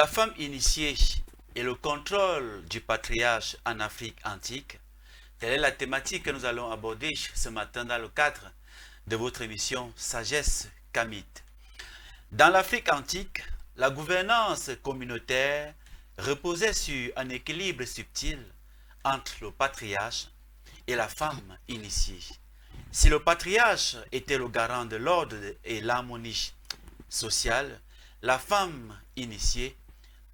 La femme initiée et le contrôle du patriarche en Afrique antique, telle est la thématique que nous allons aborder ce matin dans le cadre de votre émission Sagesse Kamite. Dans l'Afrique antique, la gouvernance communautaire reposait sur un équilibre subtil entre le patriarche et la femme initiée. Si le patriarche était le garant de l'ordre et l'harmonie sociale, la femme initiée,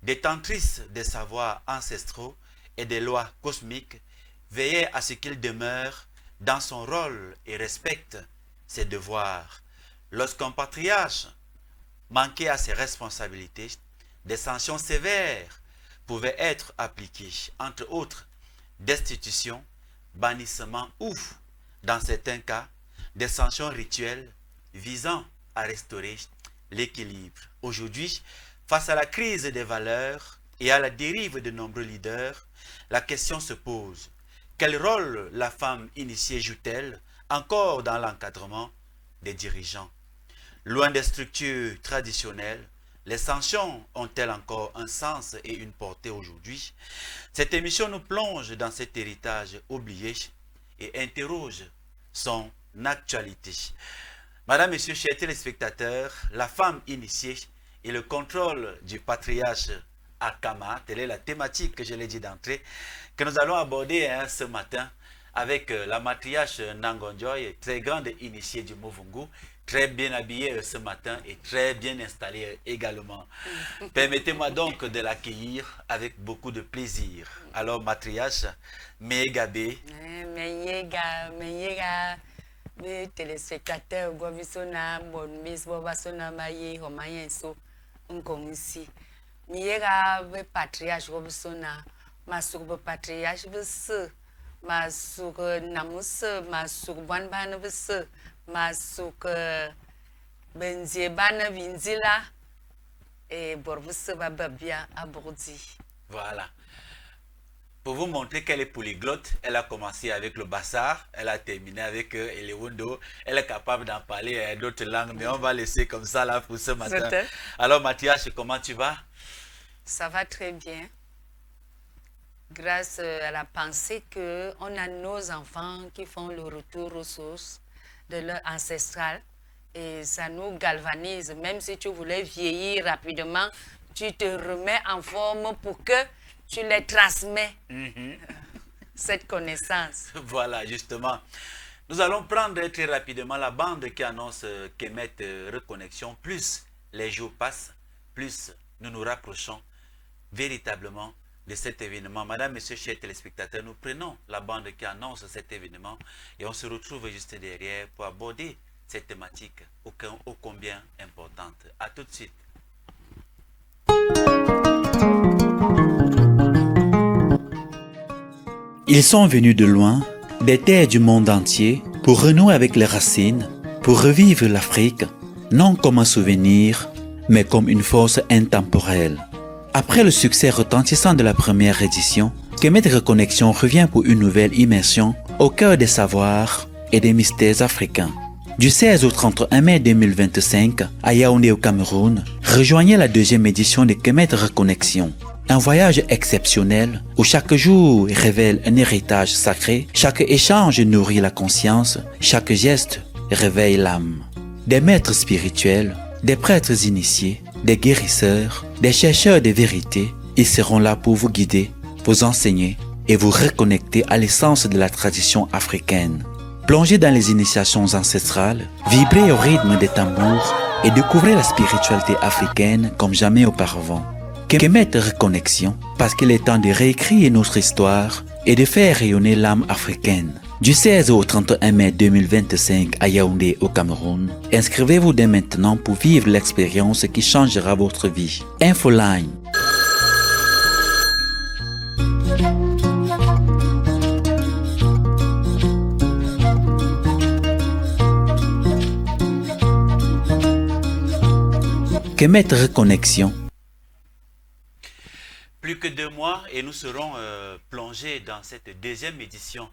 détentrice des savoirs ancestraux et des lois cosmiques, veillait à ce qu'il demeure dans son rôle et respecte ses devoirs. Lorsqu'un patriarche manquait à ses responsabilités, des sanctions sévères pouvaient être appliquées, entre autres destitution, bannissement ou, dans certains cas, des sanctions rituelles visant à restaurer l'équilibre. Aujourd'hui, face à la crise des valeurs et à la dérive de nombreux leaders, la question se pose. Quel rôle la femme initiée joue-t-elle encore dans l'encadrement des dirigeants? Loin des structures traditionnelles, les sanctions ont-elles encore un sens et une portée aujourd'hui? Cette émission nous plonge dans cet héritage oublié et interroge son actualité. Madame, Messieurs, chers téléspectateurs, la femme initiée et le contrôle du patriarche Akama, telle est la thématique que je l'ai dit d'entrée, que nous allons aborder ce matin avec la matriarche Nangonjoy, très grande initiée du Muvungu, très bien habillée ce matin et très bien installée également. Permettez-moi donc de l'accueillir avec beaucoup de plaisir. Alors, matriarche, Megabe. Les téléspectateurs, Bovisona, Bonmis, Bobasona, Maye, Homayenso, Nkomisi. Miera, patriarche, Bobisona, Masuk, patriarche, Masuk, Namus, Masuk, Banban, Masuk, Benziebana, Vinzila, et Borbus, Babia, Abourdi. Voilà. Pour vous montrer qu'elle est polyglotte, elle a commencé avec le Bassar, elle a terminé avec Elewondo, elle est capable d'en parler d'autres langues, mais on va laisser comme ça là pour ce matin. Alors Mathias, comment tu vas? Ça va très bien. Grâce à la pensée qu'on a nos enfants qui font le retour aux sources de leur ancestral et ça nous galvanise. Même si tu voulais vieillir rapidement, tu te remets en forme pour que tu les transmets, cette connaissance. Voilà, justement. Nous allons prendre très rapidement la bande qui annonce Kemet Reconnexion. Plus les jours passent, plus nous nous rapprochons véritablement de cet événement. Madame, Messieurs, chers téléspectateurs, nous prenons la bande qui annonce cet événement et on se retrouve juste derrière pour aborder cette thématique ô combien importante. A tout de suite. Ils sont venus de loin, des terres du monde entier, pour renouer avec les racines, pour revivre l'Afrique, non comme un souvenir, mais comme une force intemporelle. Après le succès retentissant de la première édition, Kemet Reconnexion revient pour une nouvelle immersion au cœur des savoirs et des mystères africains. Du 16 au 31 mai 2025, à Yaoundé au Cameroun, rejoignez la deuxième édition de Kemet Reconnexion. Un voyage exceptionnel où chaque jour révèle un héritage sacré, chaque échange nourrit la conscience, chaque geste réveille l'âme. Des maîtres spirituels, des prêtres initiés, des guérisseurs, des chercheurs de vérité, ils seront là pour vous guider, vous enseigner et vous reconnecter à l'essence de la tradition africaine. Plongez dans les initiations ancestrales, vibrez au rythme des tambours et découvrez la spiritualité africaine comme jamais auparavant. Kemet Reconnexion, parce qu'il est temps de réécrire notre histoire et de faire rayonner l'âme africaine. Du 16 au 31 mai 2025 à Yaoundé au Cameroun, inscrivez-vous dès maintenant pour vivre l'expérience qui changera votre vie. Infoline. Kemet Reconnexion. Plus que 2 mois et nous serons plongés dans cette deuxième édition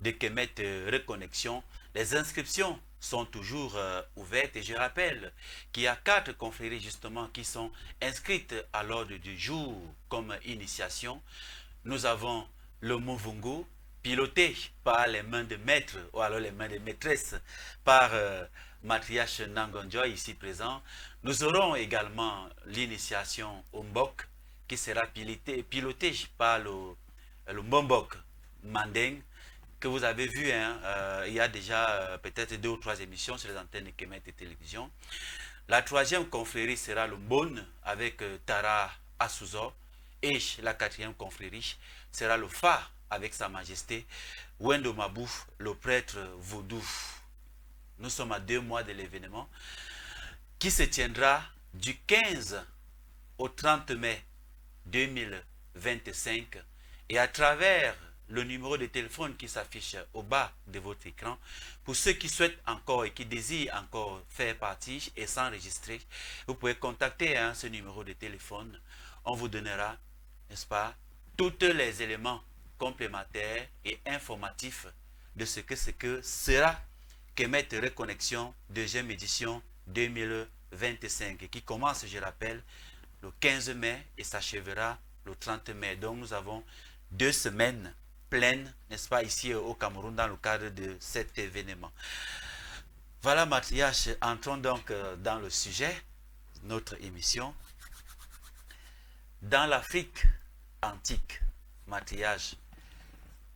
de Kemet Reconnexion. Les inscriptions sont toujours ouvertes. Et je rappelle qu'il y a 4 confréries justement qui sont inscrites à l'ordre du jour comme initiation. Nous avons le Muvungu, piloté par les mains de maîtres, ou alors les mains de maîtresses, par Matriarche Nangonjoy ici présent. Nous aurons également l'initiation au Mbok, qui sera pilotée par le Mbombok Mandeng, que vous avez vu, hein, il y a déjà peut-être 2 ou 3 émissions sur les antennes de Kemet et Télévision. La 3e confrérie sera le Mbon avec Tara Asuzo. Et la 4e confrérie sera le Fa avec Sa Majesté Wendo Mabouf, le prêtre vaudou. Nous sommes à 2 mois de l'événement qui se tiendra du 15 au 30 mai 2025 et à travers le numéro de téléphone qui s'affiche au bas de votre écran. Pour ceux qui souhaitent encore et qui désirent encore faire partie et s'enregistrer, vous pouvez contacter ce numéro de téléphone. On vous donnera, n'est-ce pas, tous les éléments complémentaires et informatifs de ce que sera Kemet Reconnexion 2e édition 2025 qui commence, je rappelle, le 15 mai et s'achèvera le 30 mai. Donc nous avons 2 semaines pleines, n'est-ce pas, ici au Cameroun dans le cadre de cet événement. Voilà, Matriarche, entrons donc dans le sujet de notre émission. Dans l'Afrique antique, Matriarche,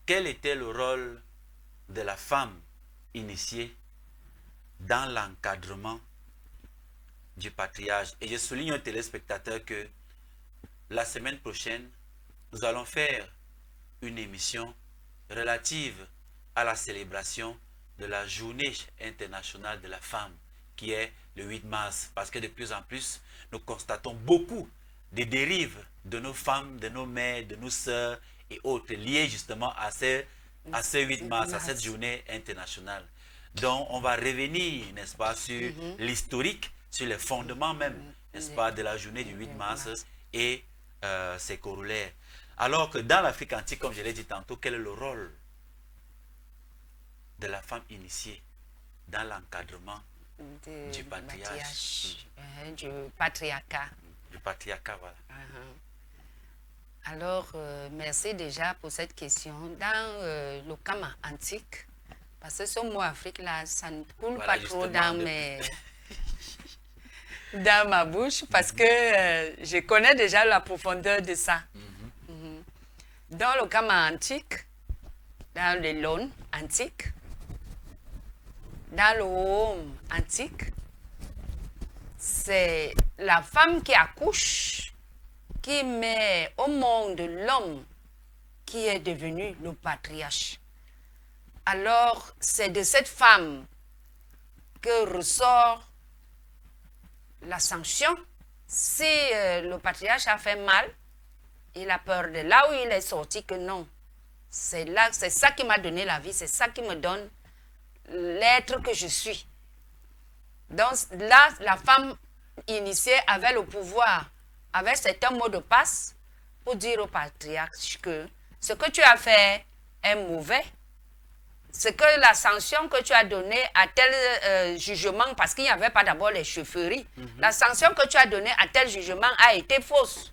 quel était le rôle de la femme initiée dans l'encadrement du patriarche? Et je souligne aux téléspectateurs que la semaine prochaine, nous allons faire une émission relative à la célébration de la Journée internationale de la femme, qui est le 8 mars. Parce que de plus en plus, nous constatons beaucoup de dérives de nos femmes, de nos mères, de nos sœurs et autres, liées justement à ce 8 mars, à cette journée internationale. Donc, on va revenir, n'est-ce pas, sur l'historique, sur les fondements même, n'est-ce pas, de la journée du 8 mars et ses corollaires. Alors que dans l'Afrique antique, comme je l'ai dit tantôt, quel est le rôle de la femme initiée dans l'encadrement du patriarche, du patriarcat. Du patriarcat, voilà. Alors, merci déjà pour cette question. Dans le Kama antique, parce que ce mot Afrique là, ça ne coule pas trop dans dans ma bouche, parce que je connais déjà la profondeur de ça. Dans le Kama antique, dans le Lon antique, dans le Home antique, c'est la femme qui accouche, qui met au monde l'homme qui est devenu le patriarche. Alors, c'est de cette femme que ressort la sanction. Si le patriarche a fait mal, il a peur de là où il est sorti que non. C'est ça qui m'a donné la vie, c'est ça qui me donne l'être que je suis. Donc là, la femme initiée avait le pouvoir, avait certains mots de passe pour dire au patriarche que ce que tu as fait est mauvais. Ce que la sanction que tu as donnée à tel jugement, parce qu'il n'y avait pas d'abord les chefferies, la sanction que tu as donnée à tel jugement a été fausse.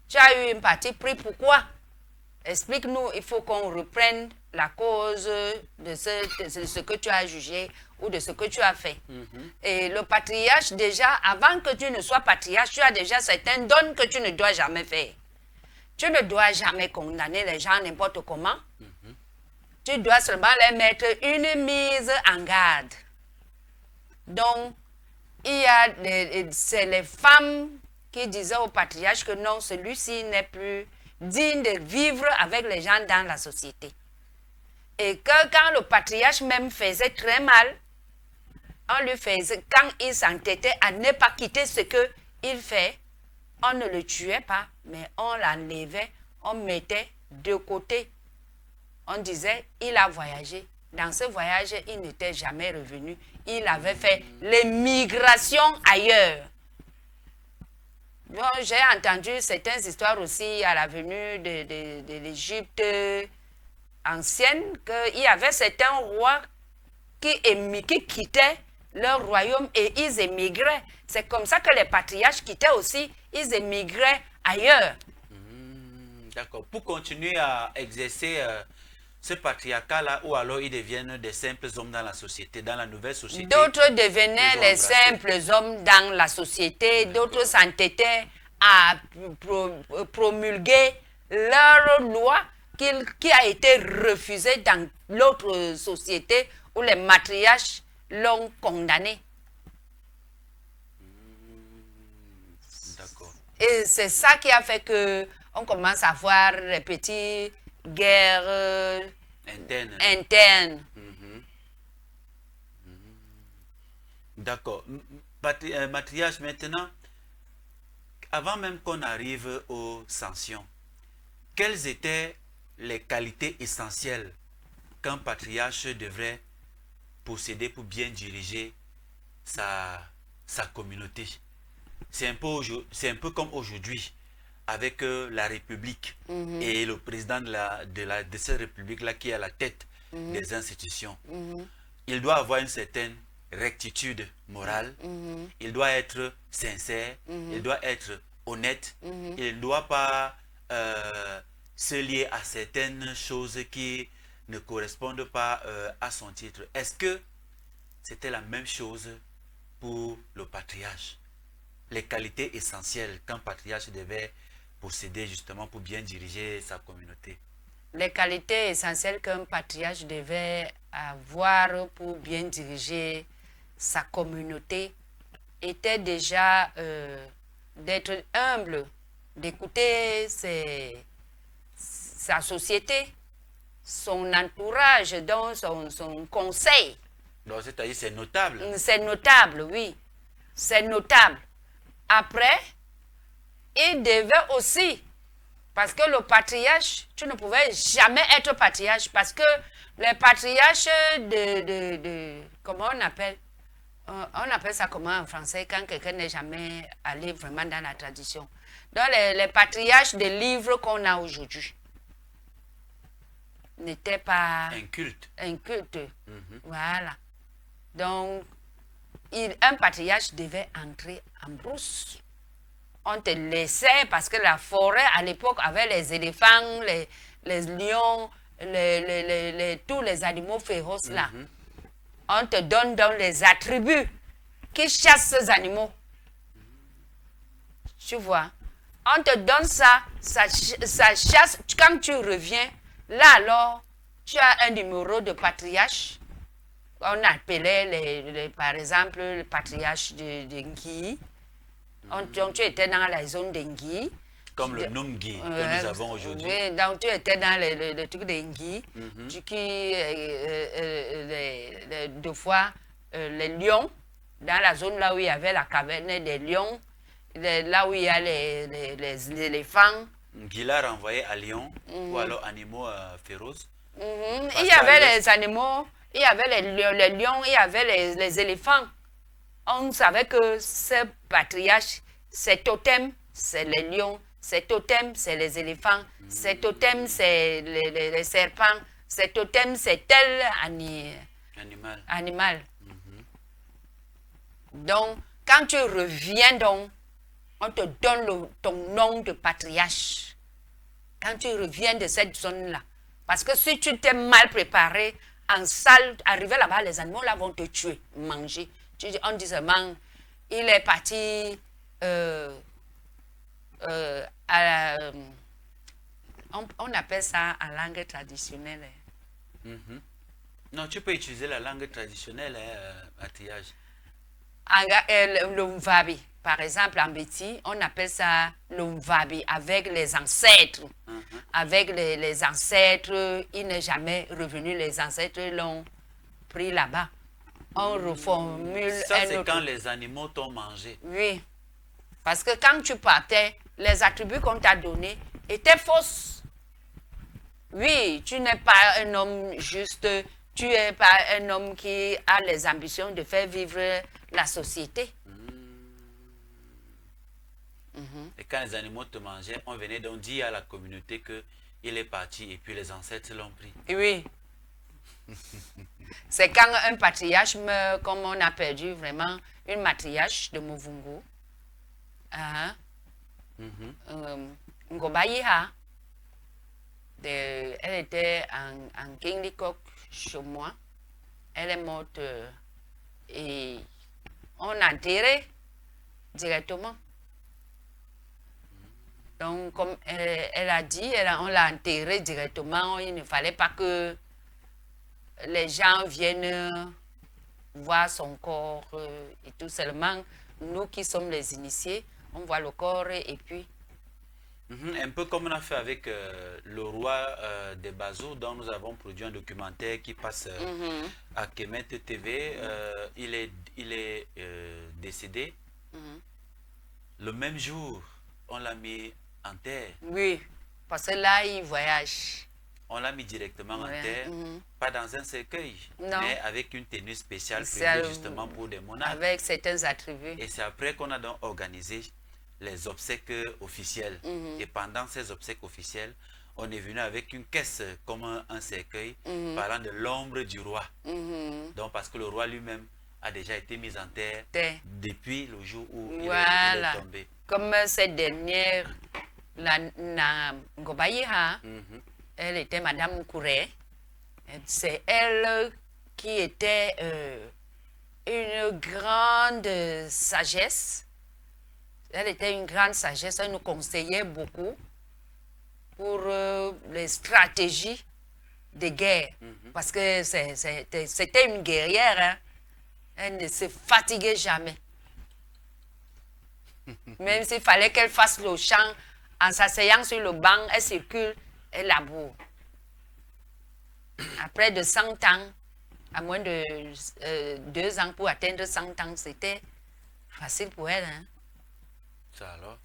Tu as eu une partie pris, pourquoi? Explique-nous, il faut qu'on reprenne la cause de ce que tu as jugé ou de ce que tu as fait. Et le patriarche, déjà, avant que tu ne sois patriarche, tu as déjà certains dons que tu ne dois jamais faire. Tu ne dois jamais condamner les gens n'importe comment. Tu dois seulement les mettre une mise en garde. Donc, c'est les femmes qui disaient au patriarche que non, celui-ci n'est plus digne de vivre avec les gens dans la société. Et que quand le patriarche même faisait très mal, on lui faisait, quand il s'entêtait à ne pas quitter ce qu'il fait, on ne le tuait pas, mais on l'enlevait, on mettait de côté. On disait, il a voyagé. Dans ce voyage, il n'était jamais revenu. Il avait fait l'émigration ailleurs. Bon, j'ai entendu certaines histoires aussi à la venue de l'Égypte ancienne, qu'il y avait certains rois qui quittaient leur royaume et ils émigraient. C'est comme ça que les patriarches quittaient aussi, ils émigraient ailleurs. D'accord. Pour continuer à exercer ce patriarcat-là, ou alors ils deviennent des simples hommes dans la société, dans la nouvelle société. D'autres devenaient les simples hommes dans la société, d'autres s'entêtaient à promulguer leur loi qui a été refusée dans l'autre société où les matriarches l'ont condamné. D'accord. Et c'est ça qui a fait que on commence à voir les petites guerres internes. D'accord. Matriarche, maintenant, avant même qu'on arrive aux sanctions, quelles étaient les qualités essentielles qu'un patriarche devrait posséder pour bien diriger sa communauté? C'est un peu comme aujourd'hui avec la République et le président de cette République-là qui est à la tête des institutions. Il doit avoir une certaine rectitude morale, il doit être sincère, il doit être honnête, il ne doit pas se lier à certaines choses qui ne correspondent pas à son titre. Est-ce que c'était la même chose pour le patriarche? Les qualités essentielles qu'un patriarche devait posséder justement pour bien diriger sa communauté. Les qualités essentielles qu'un patriarche devait avoir pour bien diriger sa communauté étaient déjà d'être humble, d'écouter sa société, son entourage, donc son conseil. Donc c'est-à-dire c'est notable. C'est notable, oui. C'est notable. Après, il devait aussi, parce que le patriarche, tu ne pouvais jamais être patriarche, parce que les patriarches comment on appelle ça comment en français, quand quelqu'un n'est jamais allé vraiment dans la tradition. Donc les patriarches des livres qu'on a aujourd'hui n'étaient pas un culte. Voilà. Donc, un patriarche devait entrer en brousse. On te laissait, parce que la forêt à l'époque avait les éléphants, les lions, tous les animaux féroces là. On te donne donc les attributs qui chassent ces animaux. Tu vois, on te donne ça chasse. Quand tu reviens, là alors, tu as un numéro de patriarche. On appelait, par exemple, le patriarche de Ngui. Donc, tu étais dans la zone d'Engui. Comme le Numgi que nous avons aujourd'hui. Oui, donc tu étais dans le truc d'Engui. Deux fois, les lions, dans la zone là où il y avait la caverne des lions, là où il y a les éléphants. Ngui l'a renvoyé à Lyon, ou alors animaux féroces. Il y avait les animaux. Il y avait les lions, il y avait les éléphants. On savait que ce patriarche, ses totems, c'est les lions, ses totems, c'est les éléphants, ses totems, c'est les serpents, ses totems, c'est tel animal. Donc, quand tu reviens, donc, on te donne ton nom de patriarche. Quand tu reviens de cette zone-là. Parce que si tu t'es mal préparé, en salle, arrivé là-bas, les animaux là vont te tuer, manger. On dit seulement, il est parti on appelle ça en langue traditionnelle. Non, tu peux utiliser la langue traditionnelle, matriage. Le Mvabi, par exemple, en Béti, on appelle ça le Mvabi, avec les ancêtres. Avec les ancêtres, il n'est jamais revenu, les ancêtres l'ont pris là-bas. On reformule. Ça, c'est quand les animaux t'ont mangé. Oui. Parce que quand tu partais, les attributs qu'on t'a donnés étaient fausses. Oui, tu n'es pas un homme juste, tu n'es pas un homme qui a les ambitions de faire vivre la société. Et quand les animaux te mangeaient, on venait donc dire à la communauté qu'il est parti et puis les ancêtres l'ont pris. Oui. C'est quand un patriarche meurt, comme on a perdu vraiment une matriarche de Muvungu. Ngobayiha. Elle était en Kinglikok chez moi. Elle est morte et on a enterré directement. Donc, comme elle a dit, on l'a enterré directement. Il ne fallait pas que les gens viennent voir son corps et tout seulement. Nous qui sommes les initiés, on voit le corps et puis... Un peu comme on a fait avec le roi des Bazou, dont nous avons produit un documentaire qui passe à Kemet TV. Il est décédé. Le même jour, on l'a mis en terre. Oui, parce que là, il voyage. On l'a mis directement en terre, pas dans un cercueil, non, mais avec une tenue spéciale prévue justement pour des monarques. Avec certains attributs. Et c'est après qu'on a donc organisé les obsèques officielles. Et pendant ces obsèques officielles, on est venu avec une caisse comme un cercueil parlant de l'ombre du roi. Donc parce que le roi lui-même a déjà été mis en terre depuis le jour où il est tombé. Comme cette dernière, la Ngobayiha, elle était Madame Kouré. C'est elle qui était une grande sagesse. Elle était une grande sagesse, elle nous conseillait beaucoup pour les stratégies de guerre. Parce que c'était une guerrière, hein. Elle ne se fatiguait jamais. Même s'il fallait qu'elle fasse le champ, en s'asseyant sur le banc, elle circule, elle laboure. Après de 100 ans, à moins de 2 ans pour atteindre 100 ans, c'était facile pour elle, hein. Ça alors,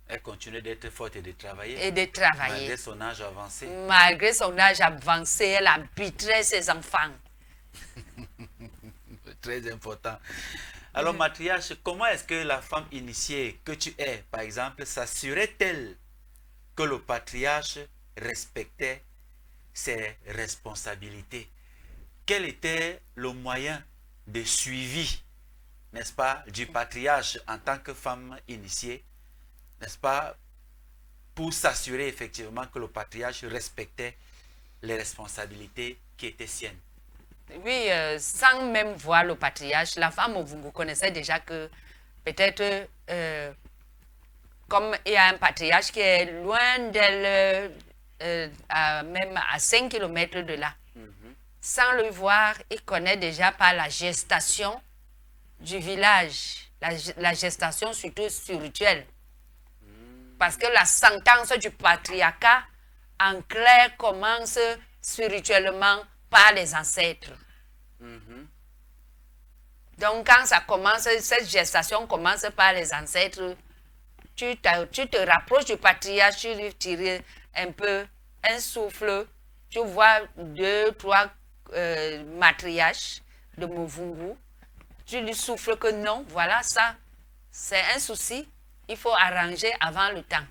elle continue d'être forte et de travailler. Et de travailler. Malgré son âge avancé. Malgré son âge avancé, elle habiterait ses enfants. Très important. Alors, matriarche, comment est-ce que la femme initiée que tu es, par exemple, s'assurait-elle que le patriarche respectait ses responsabilités? Quel était le moyen de suivi, n'est-ce pas, du patriarche en tant que femme initiée, n'est-ce pas, pour s'assurer effectivement que le patriarche respectait les responsabilités qui étaient siennes? Oui, sans même voir le patriarche, la femme, vous connaissez déjà que peut-être, comme il y a un patriarche qui est loin d'elle, même à 5 km de là, sans le voir, il connaît déjà par la gestation du village, la gestation surtout spirituelle. Parce que la sentence du patriarcat, en clair, commence spirituellement par les ancêtres. Donc, quand ça commence, cette gestation commence par les ancêtres, tu te rapproches du patriarche, tu lui tires un peu un souffle, tu vois 2, 3 matriarches de Muvungu, tu lui souffles que non, voilà ça, c'est un souci, il faut arranger avant le temps.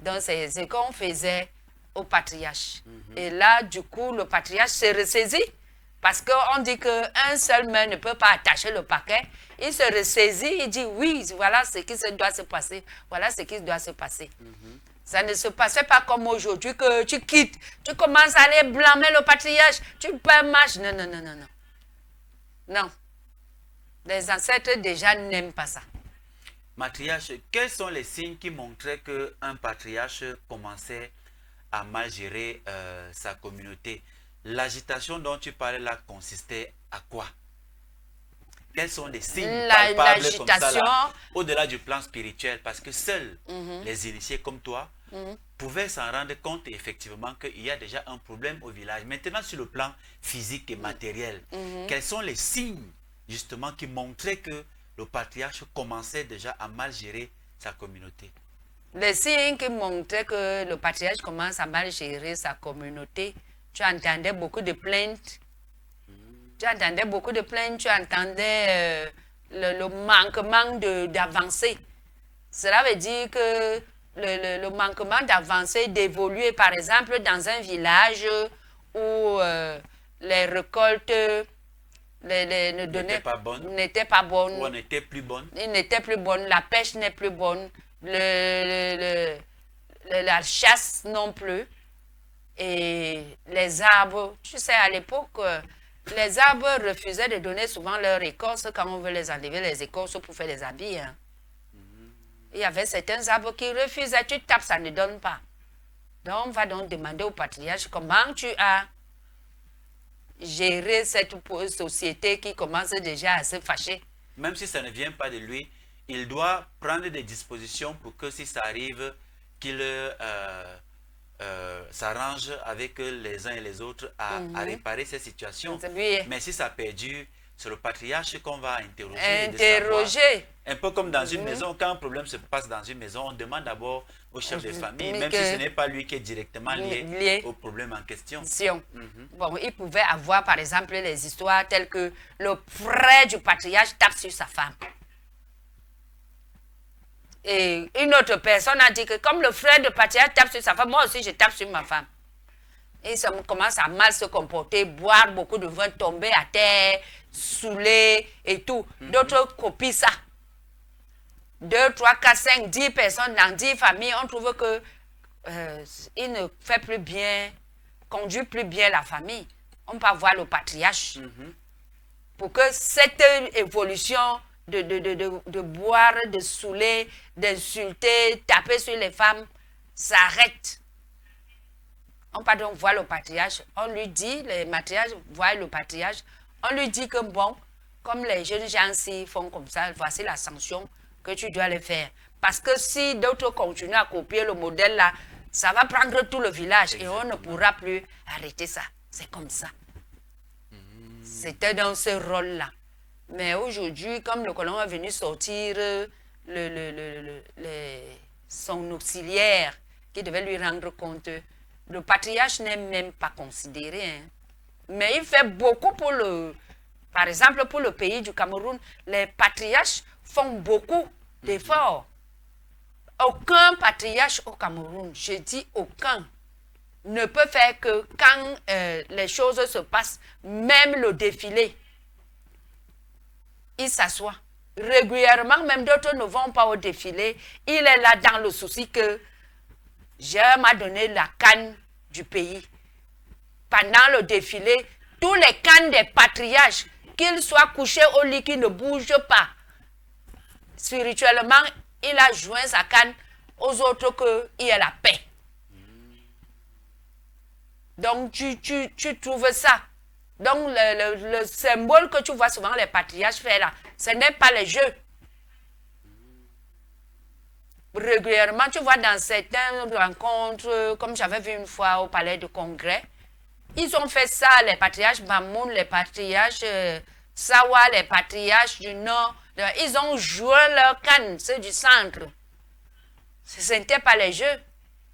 Donc, c'est ce qu'on faisait au patriarche. Et là, du coup, le patriarche se ressaisit. Parce qu'on dit qu'un seul main ne peut pas attacher le paquet. Il se ressaisit, il dit oui, voilà ce qui doit se passer. Voilà ce qui doit se passer. Ça ne se passait pas comme aujourd'hui que tu quittes, tu commences à aller blâmer le patriarche, tu perds marche. Non, non, non, non, non. Non. Les ancêtres déjà n'aiment pas ça. Matriarche, quels sont les signes qui montraient qu'un patriarche commençait à mal gérer sa communauté? L'agitation dont tu parlais là consistait à quoi? Quels sont les signes palpables comme ça là, au-delà du plan spirituel? Parce que seuls les initiés comme toi pouvaient s'en rendre compte effectivement qu'il y a déjà un problème au village. Maintenant, sur le plan physique et matériel, quels sont les signes justement qui montraient que le patriarche commençait déjà à mal gérer sa communauté? Les signes qui montraient que le patriarche commence à mal gérer sa communauté, tu entendais beaucoup de plaintes. Tu entendais beaucoup de plaintes, tu entendais le manquement d'avancée. Cela veut dire que le manquement d'avancée, d'évoluer, par exemple, dans un village où les récoltes n'étaient pas bonnes. Ou n'étaient plus bonnes. Ils n'étaient plus bonnes. La pêche n'est plus bonne. La chasse non plus. Et les arbres, tu sais, à l'époque, les arbres refusaient de donner souvent leur écorce quand on veut les enlever, les écorces pour faire des habits. Hein. Il y avait certains arbres qui refusaient. Tu tapes, ça ne donne pas. Donc, on va donc demander au patriarche comment tu as géré cette société qui commence déjà à se fâcher. Même si ça ne vient pas de lui, il doit prendre des dispositions pour que si ça arrive, qu'il s'arrange avec les uns et les autres à réparer ces situations. Oui. Mais si ça perdure, c'est le patriarche qu'on va interroger. Un peu comme dans une maison, quand un problème se passe dans une maison, on demande d'abord au chef de famille, même si ce n'est pas lui qui est directement lié au problème en question. Bon, il pouvait avoir par exemple les histoires telles que le frère du patriarche tape sur sa femme. Et une autre personne a dit que comme le frère du patriarche tape sur sa femme, moi aussi je tape sur ma femme. Et ça commence à mal se comporter, boire beaucoup de vin, tomber à terre, saouler et tout. D'autres copient ça. 2, 3, 4, 5, 10 personnes dans 10 familles, on trouve que il ne fait plus bien, conduit plus bien la famille. On peut voir le patriarche. Pour que cette évolution de boire, de saouler, d'insulter, taper sur les femmes s'arrête. On peut donc voir le patriarche. On lui dit, les matriarches voient le patriarche. On lui dit que bon, comme les jeunes gens s'y font comme ça, voici la sanction que tu dois le faire. Parce que si d'autres continuent à copier le modèle là, ça va prendre tout le village. Exactement. Et on ne pourra plus arrêter ça. C'est comme ça. C'était dans ce rôle-là. Mais aujourd'hui, comme le colon est venu sortir son auxiliaire qui devait lui rendre compte, le patriarche n'est même pas considéré. Hein. Mais il fait beaucoup pour par exemple, pour le pays du Cameroun, les patriarches font beaucoup d'efforts. Aucun patriarche au Cameroun, je dis aucun, ne peut faire que quand les choses se passent, même le défilé, il s'assoit. Régulièrement, même d'autres ne vont pas au défilé. Il est là dans le souci que Dieu m'a donné la canne du pays. Pendant le défilé, tous les cannes des patriarches, qu'ils soient couchés au lit, qu'ils ne bougent pas. Spirituellement, il a joint sa canne aux autres qu'il y ait la paix. Donc, tu trouves ça. Donc, le symbole que tu vois souvent les patriarches faire là, ce n'est pas les jeux. Régulièrement, tu vois dans certaines rencontres, comme j'avais vu une fois au palais de congrès, ils ont fait ça, les patriarches Bamoun, les patriarches Sawa, les patriarches du Nord. Ils ont joué leur canne, ceux du centre. Ce n'était pas les jeux.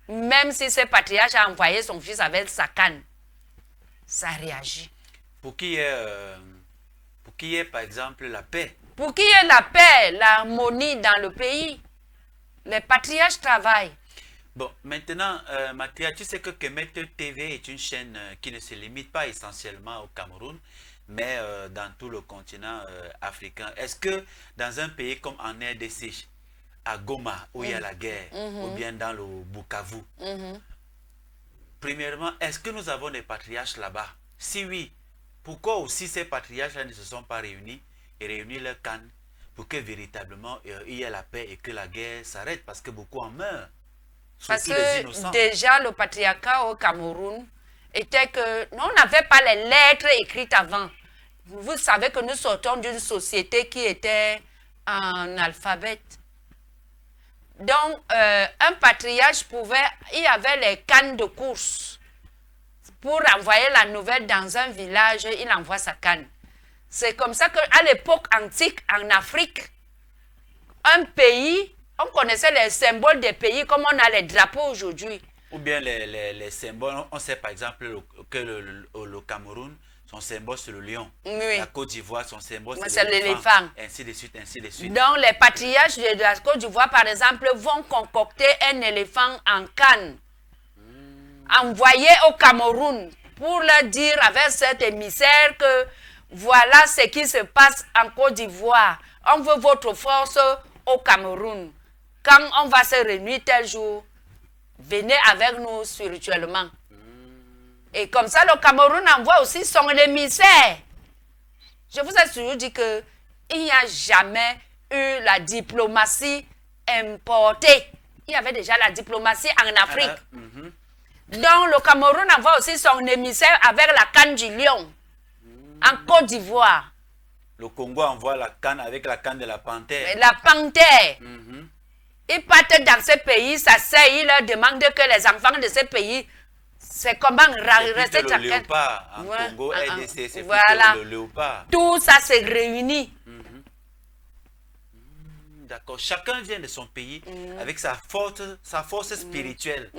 Même si ce patriarche a envoyé son fils avec sa canne, ça réagit. Pour qu'il y ait, par exemple, la paix. Pour qu'il y ait la paix, l'harmonie dans le pays, les patriarches travaillent. Bon, maintenant, Mathia, tu sais que Kemet TV est une chaîne qui ne se limite pas essentiellement au Cameroun, mais dans tout le continent africain. Est-ce que dans un pays comme en RDC, à Goma, où il y a la guerre, ou bien dans le Bukavu, premièrement, est-ce que nous avons des patriarches là-bas? Si oui, pourquoi aussi ces patriarches-là ne se sont pas réunis et réunis leur canne pour que véritablement il y ait la paix et que la guerre s'arrête? Parce que beaucoup en meurent. Parce que déjà le patriarcat au Cameroun était que on n'avait pas les lettres écrites avant. Vous savez que nous sortons d'une société qui était en alphabet. Donc un patriarche il y avait les cannes de course. Pour envoyer la nouvelle dans un village, il envoie sa canne. C'est comme ça qu'à l'époque antique en Afrique, un pays, on connaissait les symboles des pays comme on a les drapeaux aujourd'hui. Ou bien les symboles, on sait par exemple que le Cameroun, son symbole c'est le lion. Oui. La Côte d'Ivoire, son symbole c'est l'éléphant. Ainsi de suite, ainsi de suite. Donc les patriarches de la Côte d'Ivoire par exemple vont concocter un éléphant en canne. Envoyé au Cameroun pour leur dire avec cet émissaire que voilà ce qui se passe en Côte d'Ivoire. On veut votre force au Cameroun. Quand on va se réunir tel jour, venez avec nous spirituellement. Et comme ça, le Cameroun envoie aussi son émissaire. Je vous ai toujours dit qu'il n'y a jamais eu la diplomatie importée. Il y avait déjà la diplomatie en Afrique. Donc, le Cameroun envoie aussi son émissaire avec la canne du lion en Côte d'Ivoire. Le Congo envoie la canne avec la canne de la panthère. La panthère. Ils partent dans ce pays, ça sert, ils leur demandent que les enfants de ce pays, c'est comment rester le léopard en Congo, RDC, c'est voilà. Le léopard. Tout ça se réunit. D'accord. Chacun vient de son pays avec sa force spirituelle.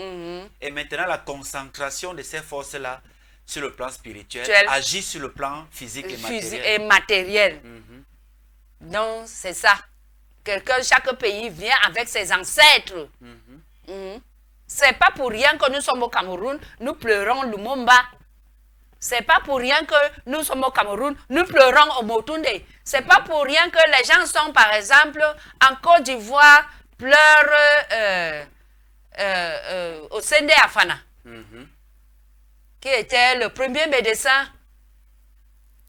Et maintenant, la concentration de ces forces-là sur le plan spirituel agit sur le plan physique et matériel. Donc, c'est ça. Chaque pays vient avec ses ancêtres. C'est pas pour rien que nous sommes au Cameroun, nous pleurons Lumumba. C'est pas pour rien que nous sommes au Cameroun, nous pleurons Omotunde. C'est pas pour rien que les gens sont, par exemple, en Côte d'Ivoire, pleurent au Sende Afana, qui était le premier médecin.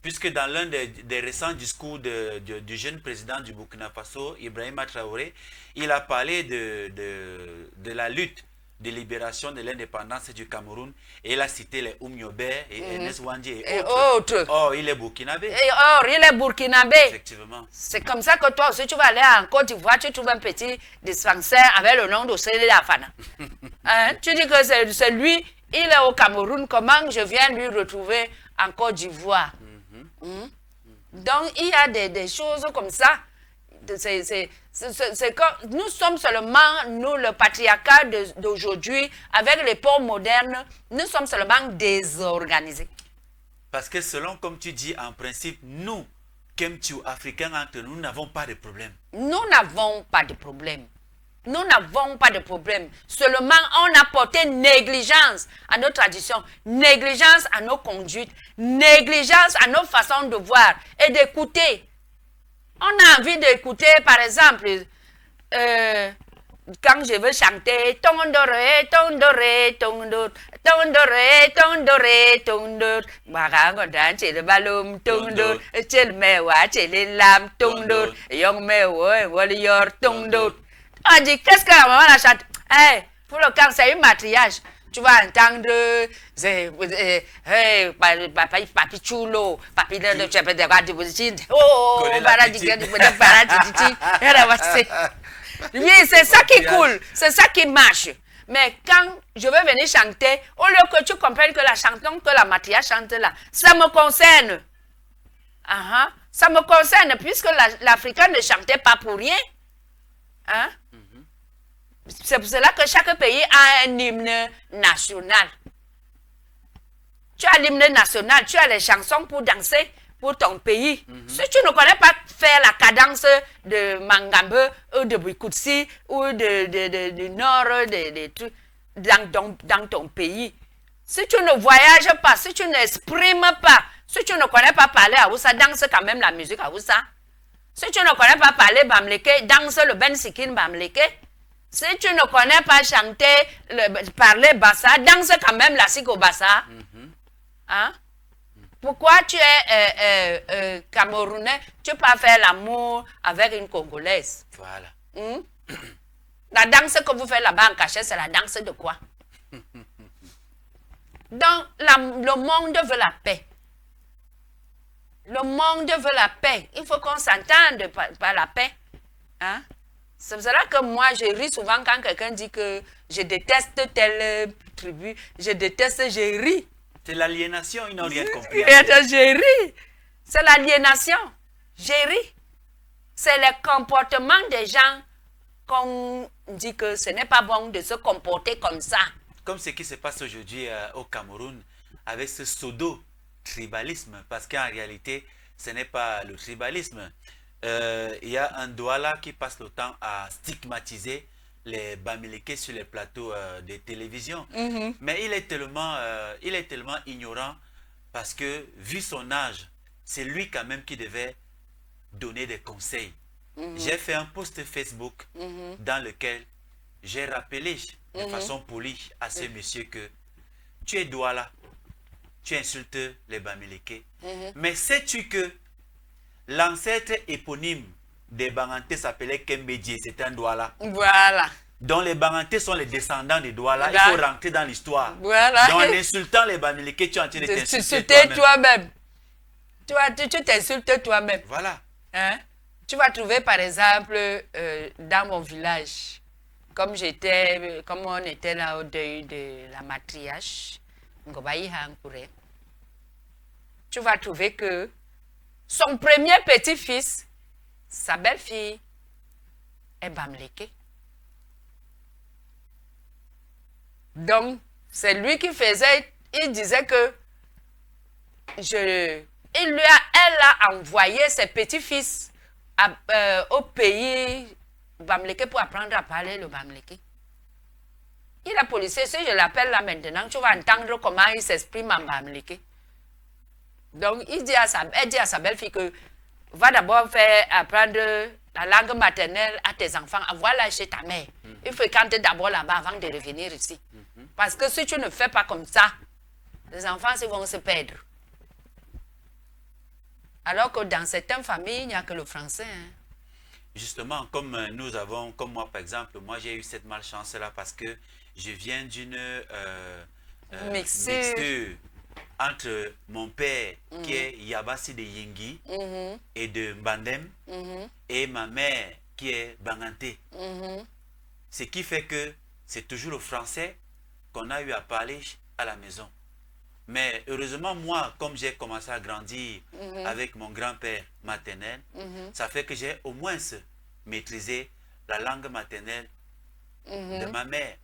Puisque dans l'un des récents discours du jeune président du Burkina Faso, Ibrahima Traoré, il a parlé de la lutte de libération de l'indépendance du Cameroun et il a cité les Oumyobé et Ernest Wandji et autres. Or, il est burkinabé. Il est burkinabé. Effectivement. C'est comme ça que toi aussi, tu vas aller en Côte d'Ivoire, tu trouves un petit dispensaire avec le nom de Sélé Afana. Tu dis que c'est lui, il est au Cameroun, comment je viens lui retrouver en Côte d'Ivoire? Donc, il y a des choses comme ça. Que nous sommes seulement, nous, le patriarcat d'aujourd'hui, avec les peuples modernes, nous sommes seulement désorganisés. Parce que selon, comme tu dis, en principe, nous, Kemtu, Africains entre nous, n'avons pas de problème. Nous n'avons pas de problème. Nous n'avons pas de problème. Seulement, on a porté négligence à nos traditions, négligence à nos conduites, négligence à nos façons de voir et d'écouter. On a envie d'écouter, par exemple, quand je veux chanter, tondore, tondore, tondore, tondore, tondore, tondore, barangodan, c'est le balum, tondore, c'est le mewa, c'est les lames, tondore, young mewa, warrior, tondore. On dit, qu'est-ce que la maman la chante? Hey, pour le camp, c'est un matriage. Tu vas entendre, hey, papi chulo, papi de tu peux oh, oui, c'est ça qui coule, c'est ça qui marche. Mais quand je veux venir chanter, au lieu que tu comprennes que la chanson que la matriage chante là, ça me concerne. Ça me concerne, puisque l'Africain ne chantait pas pour rien. Hein? C'est pour cela que chaque pays a un hymne national. Tu as l'hymne national, tu as les chansons pour danser pour ton pays. Si tu ne connais pas faire la cadence de Mangambe ou de Bikoutsi ou du nord dans ton pays, si tu ne voyages pas, si tu n'exprimes pas, si tu ne connais pas parler à Oussa, danse quand même la musique à Oussa. Si tu ne connais pas parler Bamleke, danse le Ben Sikin Bamleke. Si tu ne connais pas chanter, parler Bassa, danse quand même la Siko Bassa. Hein? Pourquoi tu es Camerounais, tu peux pas faire l'amour avec une Congolaise? Voilà. La danse que vous faites là-bas en cachet, c'est la danse de quoi? Donc, le monde veut la paix. Le monde veut la paix. Il faut qu'on s'entende par la paix. Hein? C'est pour cela que moi, je ris souvent quand quelqu'un dit que je déteste telle tribu. Je déteste, je ris. C'est l'aliénation, ils n'ont rien compris. Je ris. C'est l'aliénation. Je ris. C'est le comportement des gens qu'on dit que ce n'est pas bon de se comporter comme ça. Comme ce qui se passe aujourd'hui au Cameroun avec ce pseudo-tribalisme. Parce qu'en réalité, ce n'est pas le tribalisme. Il y a un Douala qui passe le temps à stigmatiser les Bamileke sur les plateaux de télévision. Mais il est tellement ignorant parce que, vu son âge, c'est lui quand même qui devait donner des conseils. J'ai fait un post Facebook dans lequel j'ai rappelé de façon polie à ce monsieur que tu es Douala, tu insultes les Bamileke. Mais sais-tu que l'ancêtre éponyme des Banganté s'appelait Kembedje, c'est un Douala. Voilà. Donc les Banganté sont les descendants des Douala. Il faut rentrer dans l'histoire. Voilà. Donc en insultant les Bamileke, tu es en train de t'insulter toi-même. Tu t'insultes toi-même. Voilà. Hein? Tu vas trouver par exemple dans mon village, comme on était là au deuil de la matriarche, tu vas trouver que son premier petit-fils, sa belle-fille, est Bamileke. Donc, c'est lui qui faisait, il disait que elle a envoyé ses petits-fils au pays Bamileke pour apprendre à parler le Bamileke. Il a policier, si je l'appelle là maintenant, tu vas entendre comment il s'exprime en Bamileke. Donc, elle dit à sa belle-fille que va d'abord faire apprendre la langue maternelle à tes enfants. Voilà chez ta mère. Il faut fréquenter d'abord là-bas avant de revenir ici. Parce que si tu ne fais pas comme ça, les enfants vont se perdre. Alors que dans certaines familles, il n'y a que le français. Hein. Justement, comme moi par exemple, moi j'ai eu cette malchance-là parce que je viens d'une mixture entre mon père qui est Yabasi de Yingi et de Bandem et ma mère qui est Banganté. Ce qui fait que c'est toujours le français qu'on a eu à parler à la maison. Mais heureusement, moi, comme j'ai commencé à grandir avec mon grand-père maternel, ça fait que j'ai au moins maîtrisé la langue maternelle de ma mère.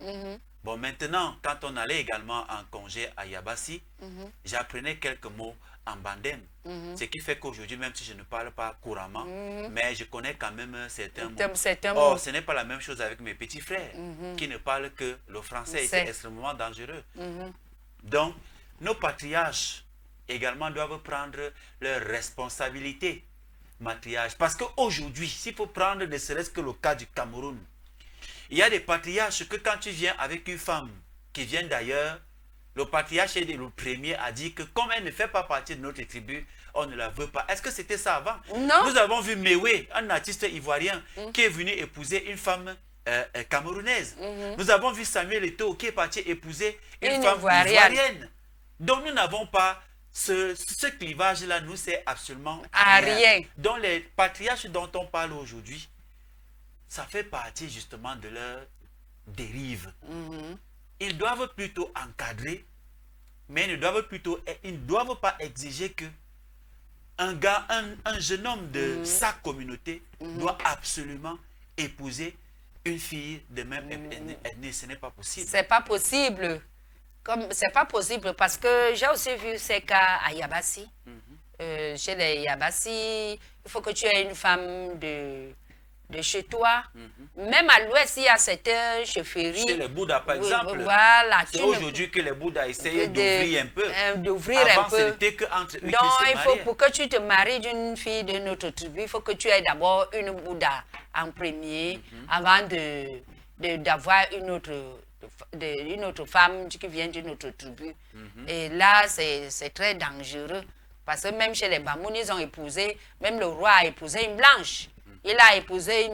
Bon, maintenant, quand on allait également en congé à Yabasi, j'apprenais quelques mots en Bandem. Ce qui fait qu'aujourd'hui, même si je ne parle pas couramment, mais je connais quand même certains mots. Or, ce n'est pas la même chose avec mes petits frères qui ne parlent que le français et c'est extrêmement dangereux. Donc, nos patriarches également doivent prendre leurs responsabilités matriarches. Parce qu'aujourd'hui, s'il faut prendre ne serait-ce que le cas du Cameroun, il y a des patriarches que quand tu viens avec une femme qui vient d'ailleurs, le patriarche est le premier à dire que comme elle ne fait pas partie de notre tribu, on ne la veut pas. Est-ce que c'était ça avant? Non. Nous avons vu Mewe, un artiste ivoirien, qui est venu épouser une femme camerounaise. Nous avons vu Samuel Eto'o qui est parti épouser une femme ivoirienne. Donc nous n'avons pas ce clivage-là, nous c'est absolument rien. Donc les patriarches dont on parle aujourd'hui, ça fait partie justement de leur dérive. Ils doivent plutôt encadrer, mais ils ne doivent pas exiger que un jeune homme de sa communauté doit absolument épouser une fille de même ethnie. Ce n'est pas possible. C'est pas possible. C'est pas possible parce que j'ai aussi vu ces cas à Yabasi. Chez les Yabasi, il faut que tu aies une femme de chez toi. Même à l'ouest, il y a cette chefferie. Chez les Bouddhas, par exemple. Voilà. C'est aujourd'hui que les Bouddhas essayent d'ouvrir un peu. Avant, c'était qu'entre eux. Donc, il faut, pour que tu te maries d'une fille de notre tribu, il faut que tu aies d'abord une Bouddha en premier, avant d'avoir une autre femme qui vient d'une autre tribu. Et là, c'est très dangereux. Parce que même chez les Bamouns, ils ont épousé, même le roi a épousé une blanche. Il a épousé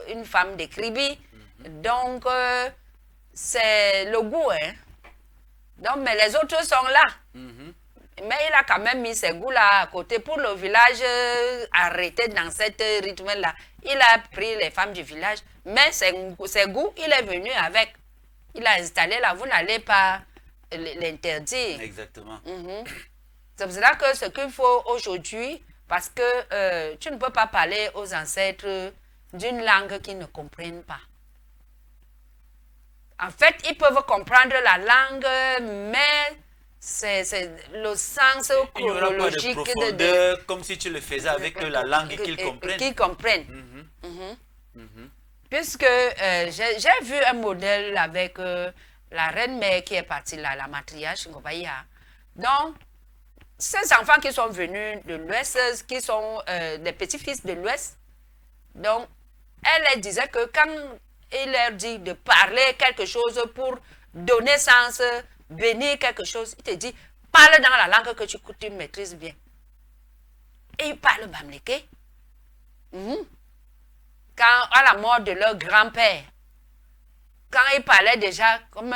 une femme de Kribi. Donc, c'est le goût. Hein? Donc, mais les autres sont là. Mais il a quand même mis ses goûts-là à côté pour le village arrêter dans cet rythme-là. Il a pris les femmes du village, mais ses goûts, il est venu avec. Il a installé là, vous n'allez pas l'interdire. Exactement. C'est pour cela que ce qu'il faut aujourd'hui, parce que tu ne peux pas parler aux ancêtres d'une langue qu'ils ne comprennent pas. En fait, ils peuvent comprendre la langue, mais c'est le sens chronologique. Il n'y aura pas de profondeur, comme si tu le faisais avec la langue qu'ils comprennent. Qu'ils comprennent. Puisque j'ai vu un modèle avec la reine-mère qui est partie là, la matriarche Ngobaya. Donc, ces enfants qui sont venus de l'Ouest, qui sont des petits-fils de l'Ouest, donc, elle leur disait que quand il leur dit de parler quelque chose pour donner sens, bénir quelque chose, il te dit, parle dans la langue que tu maîtrises bien. Et ils parlent bamléké. Quand, à la mort de leur grand-père, quand ils parlaient déjà, comme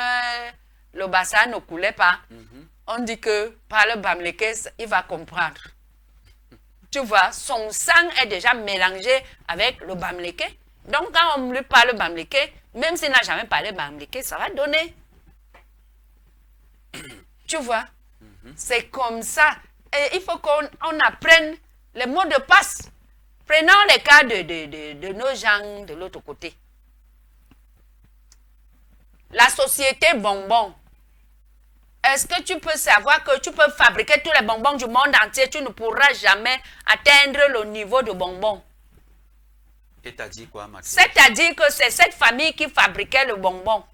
le bassin ne coulait pas, on dit que par le bamléké, il va comprendre. Tu vois, son sang est déjà mélangé avec le bamléké. Donc, quand on lui parle bamléké, même s'il n'a jamais parlé bamléké, ça va donner. Tu vois, c'est comme ça. Et il faut qu'on apprenne les mots de passe. Prenons les cas de nos gens de l'autre côté. La société bonbon. Est-ce que tu peux savoir que tu peux fabriquer tous les bonbons du monde entier, tu ne pourras jamais atteindre le niveau de bonbons? Et t'as dit quoi, Mathieu? C'est-à-dire que c'est cette famille qui fabriquait le bonbon.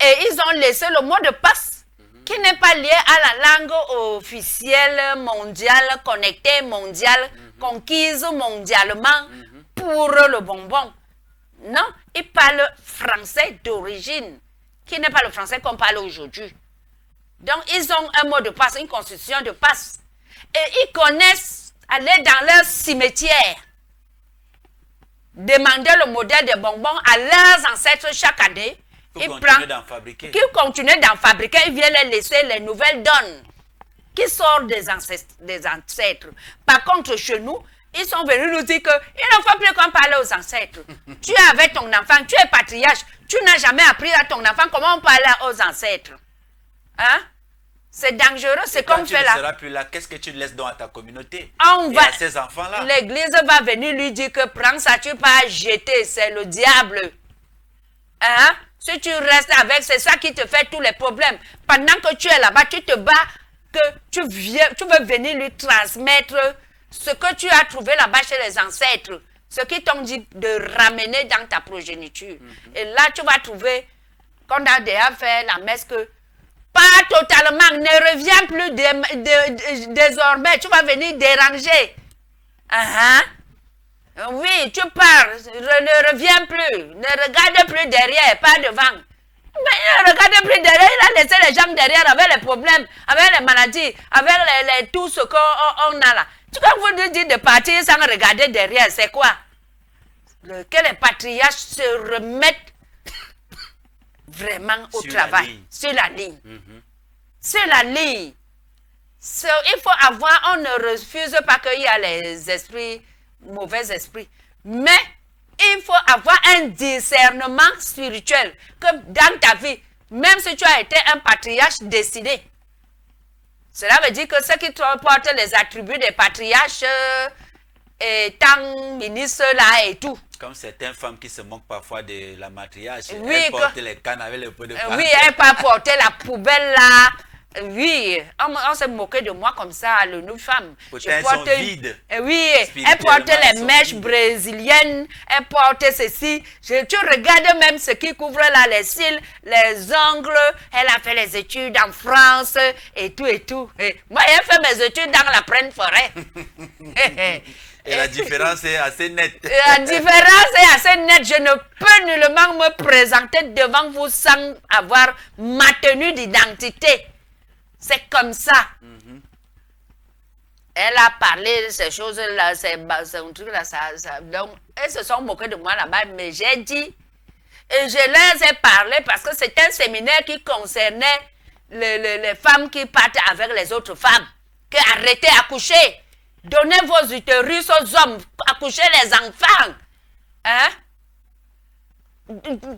Et ils ont laissé le mot de passe qui n'est pas lié à la langue officielle mondiale, connectée mondiale, conquise mondialement pour le bonbon. Non, ils parlent français d'origine, qui n'est pas le français qu'on parle aujourd'hui. Donc, ils ont un mot de passe, une constitution de passe. Et ils connaissent aller dans leur cimetière, demander le modèle des bonbons à leurs ancêtres chaque année. Ils continuent d'en fabriquer. Qui continuent d'en fabriquer, ils viennent les laisser les nouvelles donnes qui sortent des ancêtres. Par contre, chez nous, ils sont venus nous dire qu'il ne faut plus qu'on parle aux ancêtres. Tu es avec ton enfant, tu es patriarche, tu n'as jamais appris à ton enfant comment on parle aux ancêtres. Hein? C'est dangereux, c'est comme fait là. Tu ne seras plus là, qu'est-ce que tu laisses donc à ta communauté? Et à ces enfants-là? L'église va venir lui dire que prends ça, tu pas jeter, c'est le diable. Hein? Si tu restes avec, c'est ça qui te fait tous les problèmes. Pendant que tu es là-bas, tu te bats, que tu veux venir lui transmettre ce que tu as trouvé là-bas chez les ancêtres, ce qui t'ont dit de ramener dans ta progéniture. Et là, tu vas trouver qu'on a déjà fait la messe que pas totalement, ne reviens plus désormais, tu vas venir déranger. Oui, tu pars, ne reviens plus, ne regarde plus derrière, pas devant. Mais ne regarde plus derrière, il a laissé les gens derrière avec les problèmes, avec les maladies, avec tout ce qu'on a là. Tu vas vous dire de partir sans regarder derrière, c'est quoi? Que les patriarches se remettent vraiment au travail, sur la ligne. Sur la ligne. Il faut avoir, on ne refuse pas qu'il y a les esprits, mauvais esprits. Mais il faut avoir un discernement spirituel que dans ta vie, même si tu as été un patriarche décidé, cela veut dire que ceux qui portent les attributs des patriarches, étant ministre là et tout. Comme certaines femmes qui se moquent parfois de la matriarche, oui, elles portent les cannes avec le pot de pain. Oui, elles peuvent porter la poubelle là. Oui, on s'est moqué de moi comme ça, le nous femmes. Pourtant, elles sont vides. Oui, elles portent les mèches brésiliennes, elles portent ceci. Tu regardes même ce qui couvre là, les cils, les ongles. Elle a fait les études en France et tout et tout. Et moi, j'ai fait mes études dans la plaine forêt. Et la différence est assez nette. La différence est assez nette. Je ne peux nullement me présenter devant vous sans avoir ma tenue d'identité. C'est comme ça. Elle a parlé de ces choses-là, c'est un truc là, donc, elles se sont moquées de moi là-bas, mais j'ai dit, et je leur ai parlé parce que c'est un séminaire qui concernait les femmes qui partent avec les autres femmes, que arrêtez d'accoucher, donnez vos utérus aux hommes, accouchez les enfants. Hein?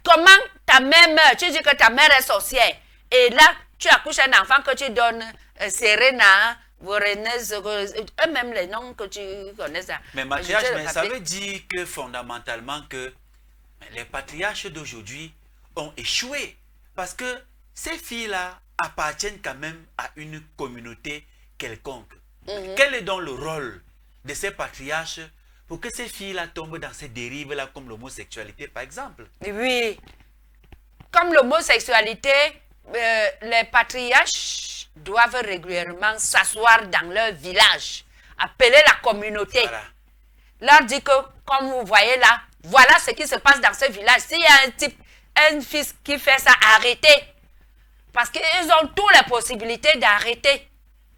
Comment ta mère meurt? Tu dis que ta mère est sorcière, et là, tu accouches un enfant que tu donnes Serena, Vorenez, eux-mêmes les noms que tu connais. Ça. Mais matriarche, mais ça veut dire que fondamentalement que les patriarches d'aujourd'hui ont échoué. Parce que ces filles-là appartiennent quand même à une communauté quelconque. Quel est donc le rôle de ces patriarches pour que ces filles-là tombent dans ces dérives-là, comme l'homosexualité, par exemple. Oui. Comme l'homosexualité, les patriarches doivent régulièrement s'asseoir dans leur village, appeler la communauté, Voilà. leur dire que, comme vous voyez là, voilà ce qui se passe dans ce village. S'il y a un type, un fils qui fait ça, arrêtez. Parce qu'ils ont toutes les possibilités d'arrêter.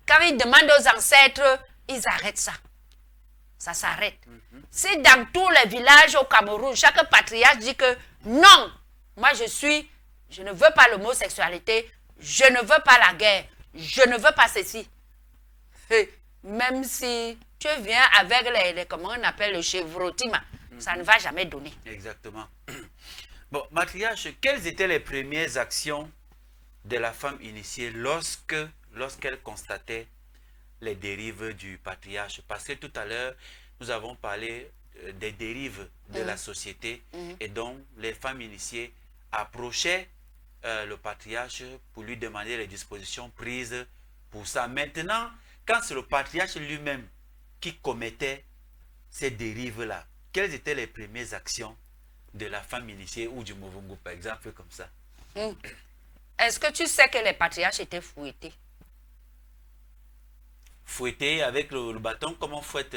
Quand ils demandent aux ancêtres, ils arrêtent ça. Ça s'arrête. Si dans tous les villages au Cameroun, chaque patriarche dit que non, moi je ne veux pas l'homosexualité, je ne veux pas la guerre, je ne veux pas ceci. Et même si tu viens avec les comment on appelle le chevrotima, ça ne va jamais donner. Exactement. Bon, matriarche, quelles étaient les premières actions de la femme initiée lorsqu'elle constatait les dérives du patriarche? Parce que tout à l'heure, nous avons parlé des dérives de la société et donc les femmes initiées approchaient le patriarche pour lui demander les dispositions prises pour ça. Maintenant, quand c'est le patriarche lui-même qui commettait ces dérives-là, quelles étaient les premières actions de la femme initiée ou du Muvungu, par exemple, comme ça? Est-ce que tu sais que les patriarches étaient fouettés? Fouetter avec le bâton, comment on fouette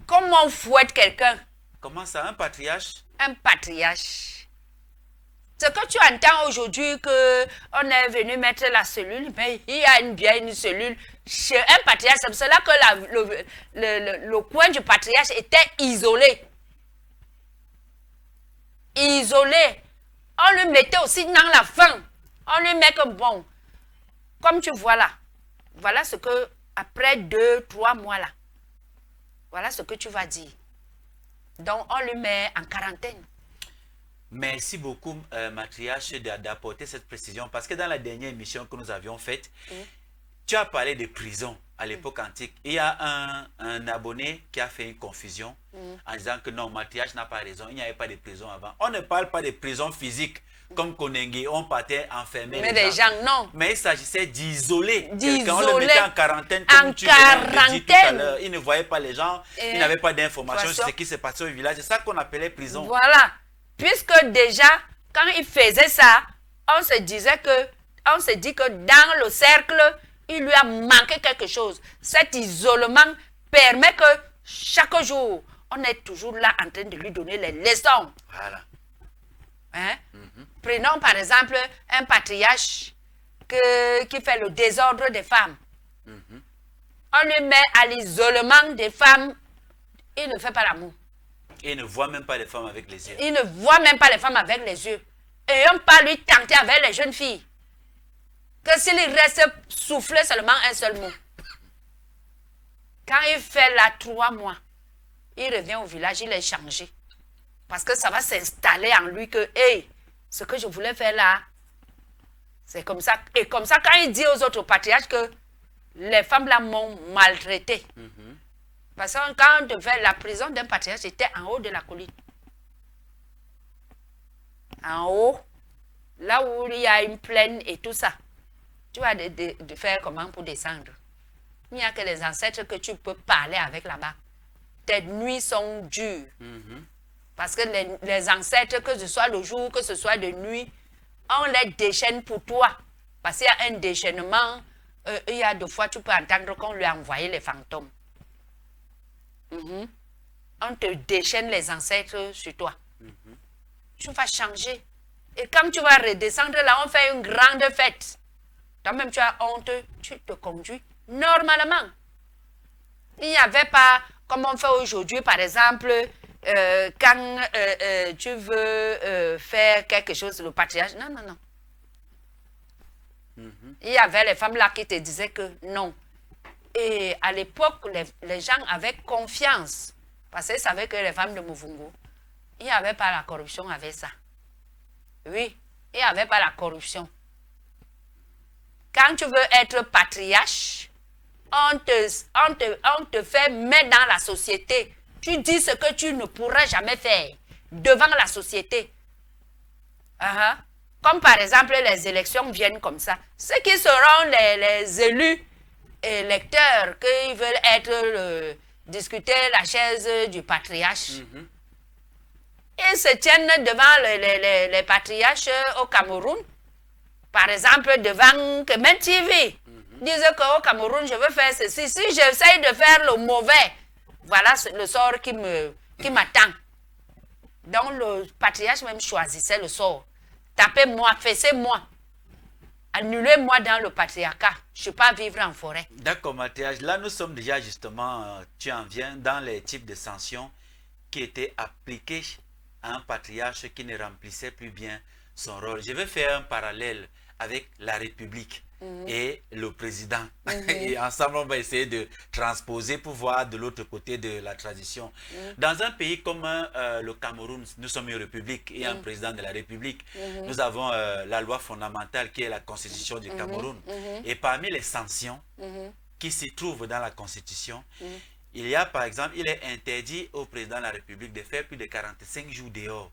Comment on fouette quelqu'un? Comment ça, un patriarche? Un patriarche. Ce que tu entends aujourd'hui qu'on est venu mettre la cellule, mais il y a bien une cellule chez un patriarche. C'est pour cela que le coin du patriarche était isolé. Isolé. On lui mettait aussi dans la faim. On lui met que bon, comme tu vois là, voilà ce que, après 2-3 mois là, voilà ce que tu vas dire. Donc on lui met en quarantaine. Merci beaucoup, matriarche, d'apporter cette précision, parce que dans la dernière émission que nous avions faite, tu as parlé de prison à l'époque antique. Il y a un abonné qui a fait une confusion en disant que non, matriarche n'a pas raison, il n'y avait pas de prison avant. On ne parle pas de prison physique, comme Konengue, on partait enfermer Mais les gens, non. Mais il s'agissait d'isoler. D'isoler. On le mettait en quarantaine, comme tu l'as dit tout à l'heure. Il ne voyait pas les gens, il n'avait pas d'informations sur ce qui se passait au village. C'est ça qu'on appelait prison. Voilà. Puisque déjà, quand il faisait ça, on se dit que dans le cercle, il lui a manqué quelque chose. Cet isolement permet que chaque jour, on est toujours là en train de lui donner les leçons. Voilà. Hein? Prenons par exemple un patriarche qui fait le désordre des femmes. On lui met à l'isolement des femmes, il ne fait pas l'amour. Et il ne voit même pas les femmes avec les yeux. Il ne voit même pas les femmes avec les yeux. Et on peut lui tenter avec les jeunes filles. Que s'il reste souffler seulement un seul mot. Quand il fait là 3 mois, il revient au village, il est changé. Parce que ça va s'installer en lui que, hey, ce que je voulais faire là, c'est comme ça. Et comme ça, quand il dit aux autres patriarches que les femmes là m'ont maltraité. Parce que quand on devait, la prison d'un patriarche était en haut de la colline. En haut, là où il y a une plaine et tout ça. Tu vas de faire comment pour descendre? Il n'y a que les ancêtres que tu peux parler avec là-bas. Tes nuits sont dures. Parce que les ancêtres, que ce soit le jour, que ce soit de nuit, on les déchaîne pour toi. Parce qu'il y a un déchaînement. Il y a 2 fois, tu peux entendre qu'on lui a envoyé les fantômes. On te déchaîne les ancêtres sur toi. Tu vas changer. Et quand tu vas redescendre là, on fait une grande fête. Toi-même, tu as honte, tu te conduis normalement. Il n'y avait pas, comme on fait aujourd'hui, par exemple, quand tu veux faire quelque chose, le patriarche. Non, non, non. Il y avait les femmes là qui te disaient que non. Et à l'époque, les gens avaient confiance. Parce qu'ils savaient que les femmes de Muvungu, il n'y avait pas la corruption avec ça. Oui, il n'y avait pas la corruption. Quand tu veux être patriarche, on te fait mettre dans la société. Tu dis ce que tu ne pourras jamais faire devant la société. Comme par exemple, les élections viennent comme ça. Ceux qui seront les élus électeurs, qui veulent être discuter la chaise du patriarche. Ils se tiennent devant les patriarches au Cameroun. Par exemple, devant Kemen TV. Disent qu'au Cameroun, je veux faire ceci. Si j'essaye de faire le mauvais, voilà le sort qui m'attend. Donc, le patriarche même choisissait le sort. Tapez-moi, fessez-moi. Annulez-moi dans le patriarcat. Je ne peux pas vivre en forêt. D'accord, Mathias. Là, nous sommes déjà justement, tu en viens, dans les types de sanctions qui étaient appliquées à un patriarche qui ne remplissait plus bien son rôle. Je vais faire un parallèle avec la République et le président. Et ensemble, on va essayer de transposer pour voir de l'autre côté de la transition. Dans un pays comme le Cameroun, nous sommes une république et un président de la République. Nous avons la loi fondamentale qui est la constitution du Cameroun. Et parmi les sanctions qui s'y trouvent dans la constitution, il y a par exemple, il est interdit au président de la République de faire plus de 45 jours dehors.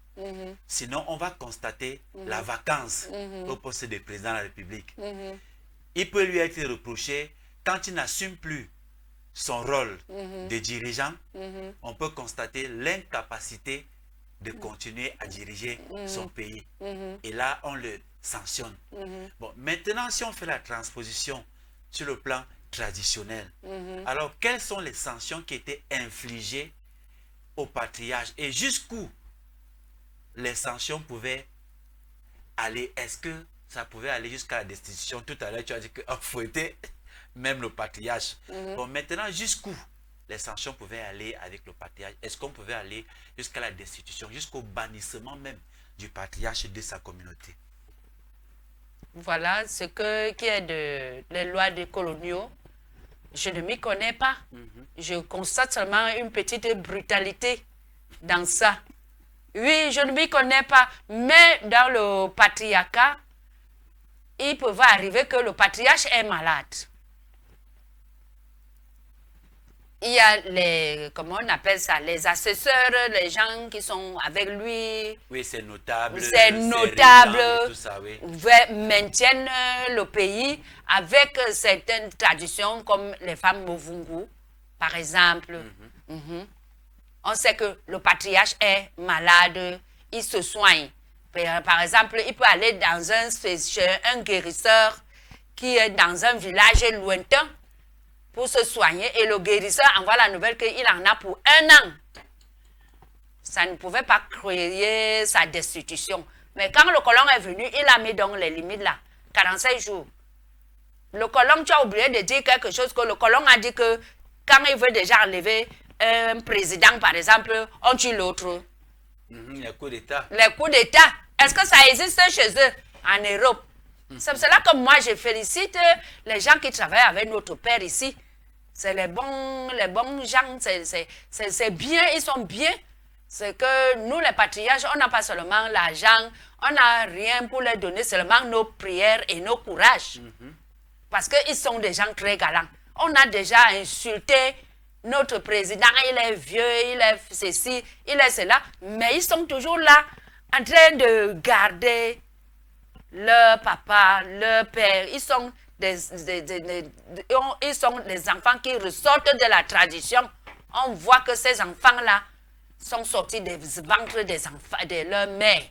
Sinon, on va constater la vacance au poste de président de la République. Il peut lui être reproché quand il n'assume plus son rôle de dirigeant, on peut constater l'incapacité de continuer à diriger son pays. Et là, on le sanctionne. Bon, maintenant, si on fait la transposition sur le plan traditionnel, alors quelles sont les sanctions qui étaient infligées au patriarche et jusqu'où les sanctions pouvaient aller? Est-ce que ça pouvait aller jusqu'à la destitution? Tout à l'heure, tu as dit qu'on fouettait même le patriarche. Bon, maintenant, jusqu'où les sanctions pouvaient aller avec le patriarche? Est-ce qu'on pouvait aller jusqu'à la destitution, jusqu'au bannissement même du patriarche de sa communauté? Voilà ce qui est de les lois des coloniaux. Je ne m'y connais pas. Je constate seulement une petite brutalité dans ça. Oui, je ne m'y connais pas. Mais dans le patriarcat, il peut arriver que le patriarche est malade. Il y a les, comment on appelle ça, les assesseurs, les gens qui sont avec lui. Oui, c'est notable. C'est notable. Tout ça, oui. Maintiennent le pays avec certaines traditions comme les femmes Movungu, par exemple. On sait que le patriarche est malade, il se soigne. Par exemple, il peut aller dans chez un guérisseur qui est dans un village lointain pour se soigner et le guérisseur envoie la nouvelle qu'il en a pour 1 an. Ça ne pouvait pas créer sa destitution. Mais quand le colon est venu, il a mis donc les limites là, 45 jours. Le colon, tu as oublié de dire quelque chose, que le colon a dit que quand il veut déjà enlever un président, par exemple, on tue l'autre. Les coups d'État. Les coups d'État. Est-ce que ça existe chez eux en Europe? C'est pour cela que moi, je félicite les gens qui travaillent avec notre père ici. C'est les bons gens, c'est bien, ils sont bien. C'est que nous, les patriarches, on n'a pas seulement l'argent, on n'a rien pour leur donner, seulement nos prières et nos courages. Parce qu'ils sont des gens très galants. On a déjà insulté notre président, il est vieux, il est ceci, il est cela, mais ils sont toujours là, en train de garder leur papa, leur père. Ils sont ils sont des enfants qui ressortent de la tradition. On voit que ces enfants-là sont sortis des ventres des enfants, de leur mère.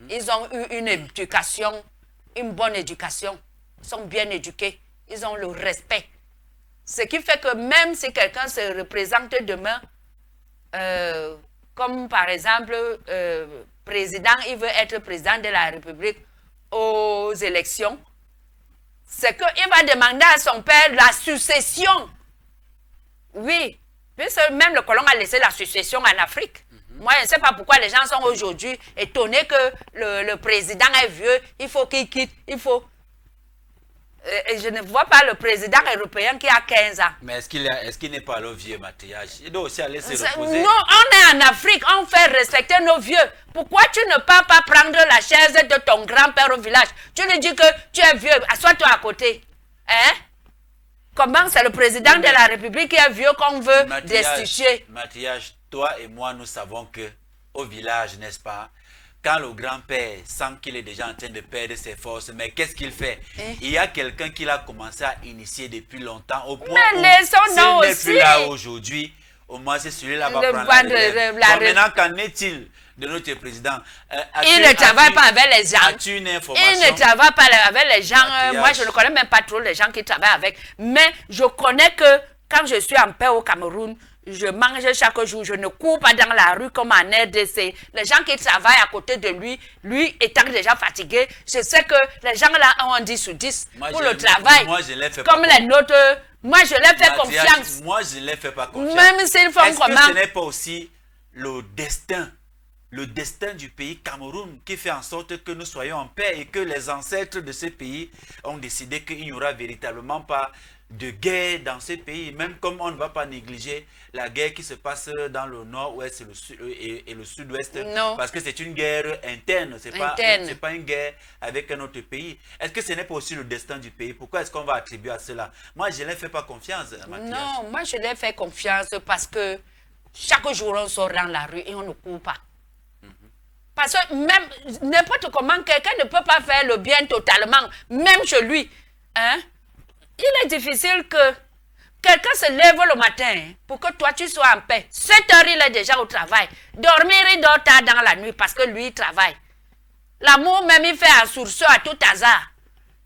Ils ont eu une éducation, une bonne éducation. Ils sont bien éduqués. Ils ont le respect. Ce qui fait que même si quelqu'un se représente demain, comme par exemple, président, il veut être président de la République aux élections, c'est qu'il va demander à son père la succession. Oui, puisque même le colon a laissé la succession en Afrique. Moi, je ne sais pas pourquoi les gens sont aujourd'hui étonnés que le président est vieux, il faut qu'il quitte, il faut... je ne vois pas le président européen qui a 15 ans. Mais est-ce qu'il n'est pas le vieux Mathias? Il doit aussi aller se reposer. Non, on est en Afrique, on fait respecter nos vieux. Pourquoi tu ne peux pas prendre la chaise de ton grand-père au village? Tu lui dis que tu es vieux, assois-toi à côté. Hein? Comment c'est le président de la République qui est vieux qu'on veut destituer? Mathias, toi et moi, nous savons que au village, n'est-ce pas, quand le grand-père sent qu'il est déjà en train de perdre ses forces, mais qu'est-ce qu'il fait? Il y a quelqu'un qui l'a commencé à initier depuis longtemps, au point où s'il n'est plus là aujourd'hui, au moins c'est celui-là va prendre la relève. Maintenant, qu'en est-il de notre président? Il ne travaille pas avec les gens. As-tu une information? Il ne travaille pas avec les gens. Moi, je ne connais même pas trop les gens qui travaillent avec. Mais je connais que quand je suis en paix au Cameroun, je mange chaque jour, je ne cours pas dans la rue comme en RDC. Les gens qui travaillent à côté de lui, lui étant déjà fatigué, je sais que les gens là ont un 10 sur 10 pour le travail. Moi, je l'ai fait comme les nôtres. Moi, je leur fais confiance. Moi, je ne les fais pas confiance. Même s'ils font comment. Est-ce que ce n'est pas aussi le destin du pays Cameroun qui fait en sorte que nous soyons en paix et que les ancêtres de ce pays ont décidé qu'il n'y aura véritablement pas de guerre dans ce pays, même comme on ne va pas négliger la guerre qui se passe dans le nord-ouest et le sud-ouest, parce que c'est une guerre interne, c'est pas une guerre avec un autre pays. Est-ce que ce n'est pas aussi le destin du pays? Pourquoi est-ce qu'on va attribuer à cela? Moi, je ne les fais pas confiance, Mathias. Non, moi, je les fais confiance parce que chaque jour, on sort dans la rue et on ne court pas. Parce que même n'importe comment, quelqu'un ne peut pas faire le bien totalement, même chez lui. Hein? Il est difficile que quelqu'un se lève le matin pour que toi tu sois en paix. 7 heures, il est déjà au travail. Dormir, il dort tard dans la nuit parce que lui, il travaille. L'amour même, il fait un sursaut à tout hasard.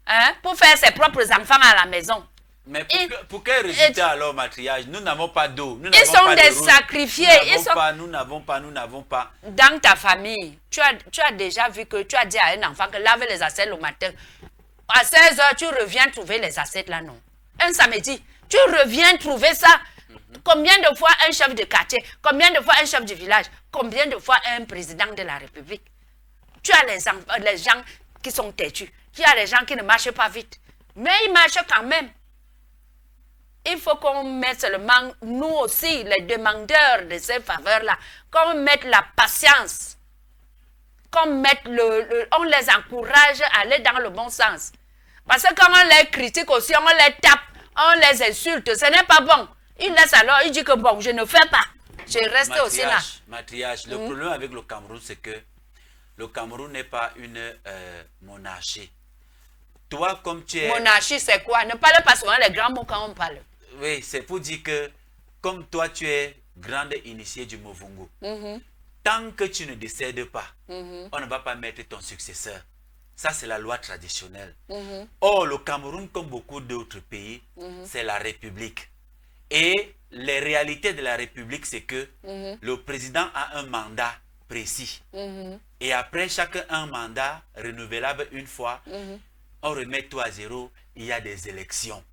Hein, pour faire ses propres enfants à la maison. Mais pour quel résultat alors, matriarche? Nous n'avons pas d'eau. Ils sont des sacrifiés. Nous n'avons pas. Dans ta famille, tu as déjà vu que tu as dit à un enfant que lave les assiettes le matin. À 16 heures, tu reviens trouver les assiettes là, non? Un samedi, tu reviens trouver ça. Combien de fois un chef de quartier? Combien de fois un chef du village? Combien de fois un président de la République? Tu as les gens qui sont têtus. Tu as les gens qui ne marchent pas vite. Mais ils marchent quand même. Il faut qu'on mette seulement, nous aussi, les demandeurs de ces faveurs-là, qu'on mette la patience. Qu'on mette on les encourage à aller dans le bon sens. Parce que quand on les critique aussi, on les tape, on les insulte, ce n'est pas bon. Il laisse alors, il dit que bon, je ne fais pas. Je reste aussi là. Matriarche, le problème avec le Cameroun, c'est que le Cameroun n'est pas une monarchie. Toi, comme tu es... Monarchie, c'est quoi? Ne parle pas souvent les grands mots quand on parle. Oui, c'est pour dire que, comme toi, tu es grande initiée du Movungu, tant que tu ne décèdes pas, on ne va pas mettre ton successeur. Ça, c'est la loi traditionnelle. Or, le Cameroun, comme beaucoup d'autres pays, c'est la République. Et les réalités de la République, c'est que le président a un mandat précis. Et après un mandat renouvelable une fois, on remet tout à zéro, il y a des élections.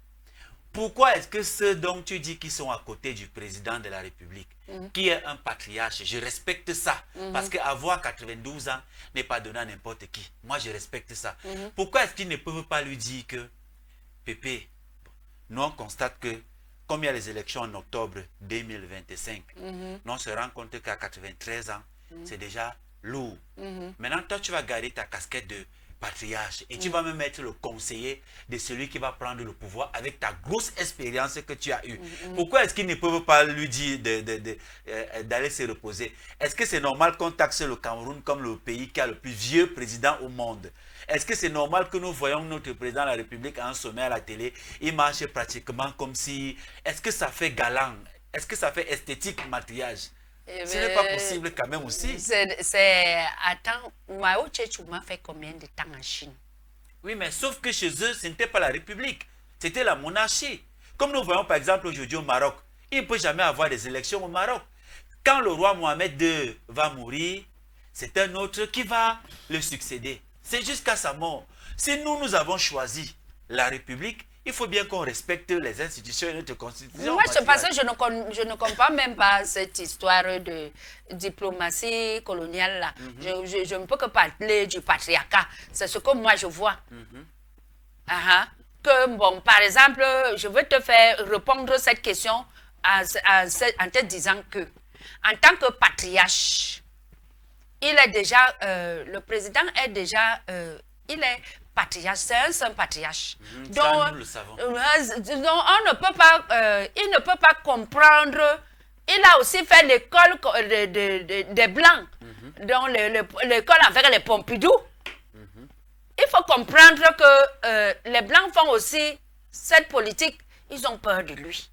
Pourquoi est-ce que ceux dont tu dis qu'ils sont à côté du président de la République, qui est un patriarche, je respecte ça, parce qu'avoir 92 ans n'est pas donné à n'importe qui. Moi, je respecte ça. Pourquoi est-ce qu'ils ne peuvent pas lui dire que, Pépé, nous on constate que, comme il y a les élections en octobre 2025, nous on se rend compte qu'à 93 ans, c'est déjà lourd. Maintenant, toi, tu vas garder ta casquette de patriarche et tu vas même être le conseiller de celui qui va prendre le pouvoir avec ta grosse expérience que tu as eue. Pourquoi est-ce qu'ils ne peuvent pas lui dire d'aller se reposer? Est-ce que c'est normal qu'on taxe le Cameroun comme le pays qui a le plus vieux président au monde? Est-ce que c'est normal que nous voyons notre président de la République à un sommet à la télé? Il marche pratiquement comme si... Est-ce que ça fait galant? Est-ce que ça fait esthétique, maquillage? Ce n'est pas possible quand même aussi. Attends, Mao Tse-tung fait combien de temps en Chine? Oui, mais sauf que chez eux, ce n'était pas la République. C'était la monarchie. Comme nous voyons par exemple aujourd'hui au Maroc. Il ne peut jamais avoir des élections au Maroc. Quand le roi Mohamed II va mourir, c'est un autre qui va le succéder. C'est jusqu'à sa mort. Si nous avons choisi la République, il faut bien qu'on respecte les institutions et notre constitution. Moi, c'est parce que je ne comprends même pas cette histoire de diplomatie coloniale là. Je ne peux que parler du patriarcat. C'est ce que moi je vois. Que bon, par exemple, je veux te faire répondre à cette question en te disant que, en tant que patriarche, il est déjà, le président est déjà, il est patriarche, c'est un seul patriarche. Ça, nous le savons. Donc, on ne peut pas, il ne peut pas comprendre il a aussi fait l'école des Blancs, donc l'école avec les Pompidou. Il faut comprendre que les Blancs font aussi cette politique. Ils ont peur de lui.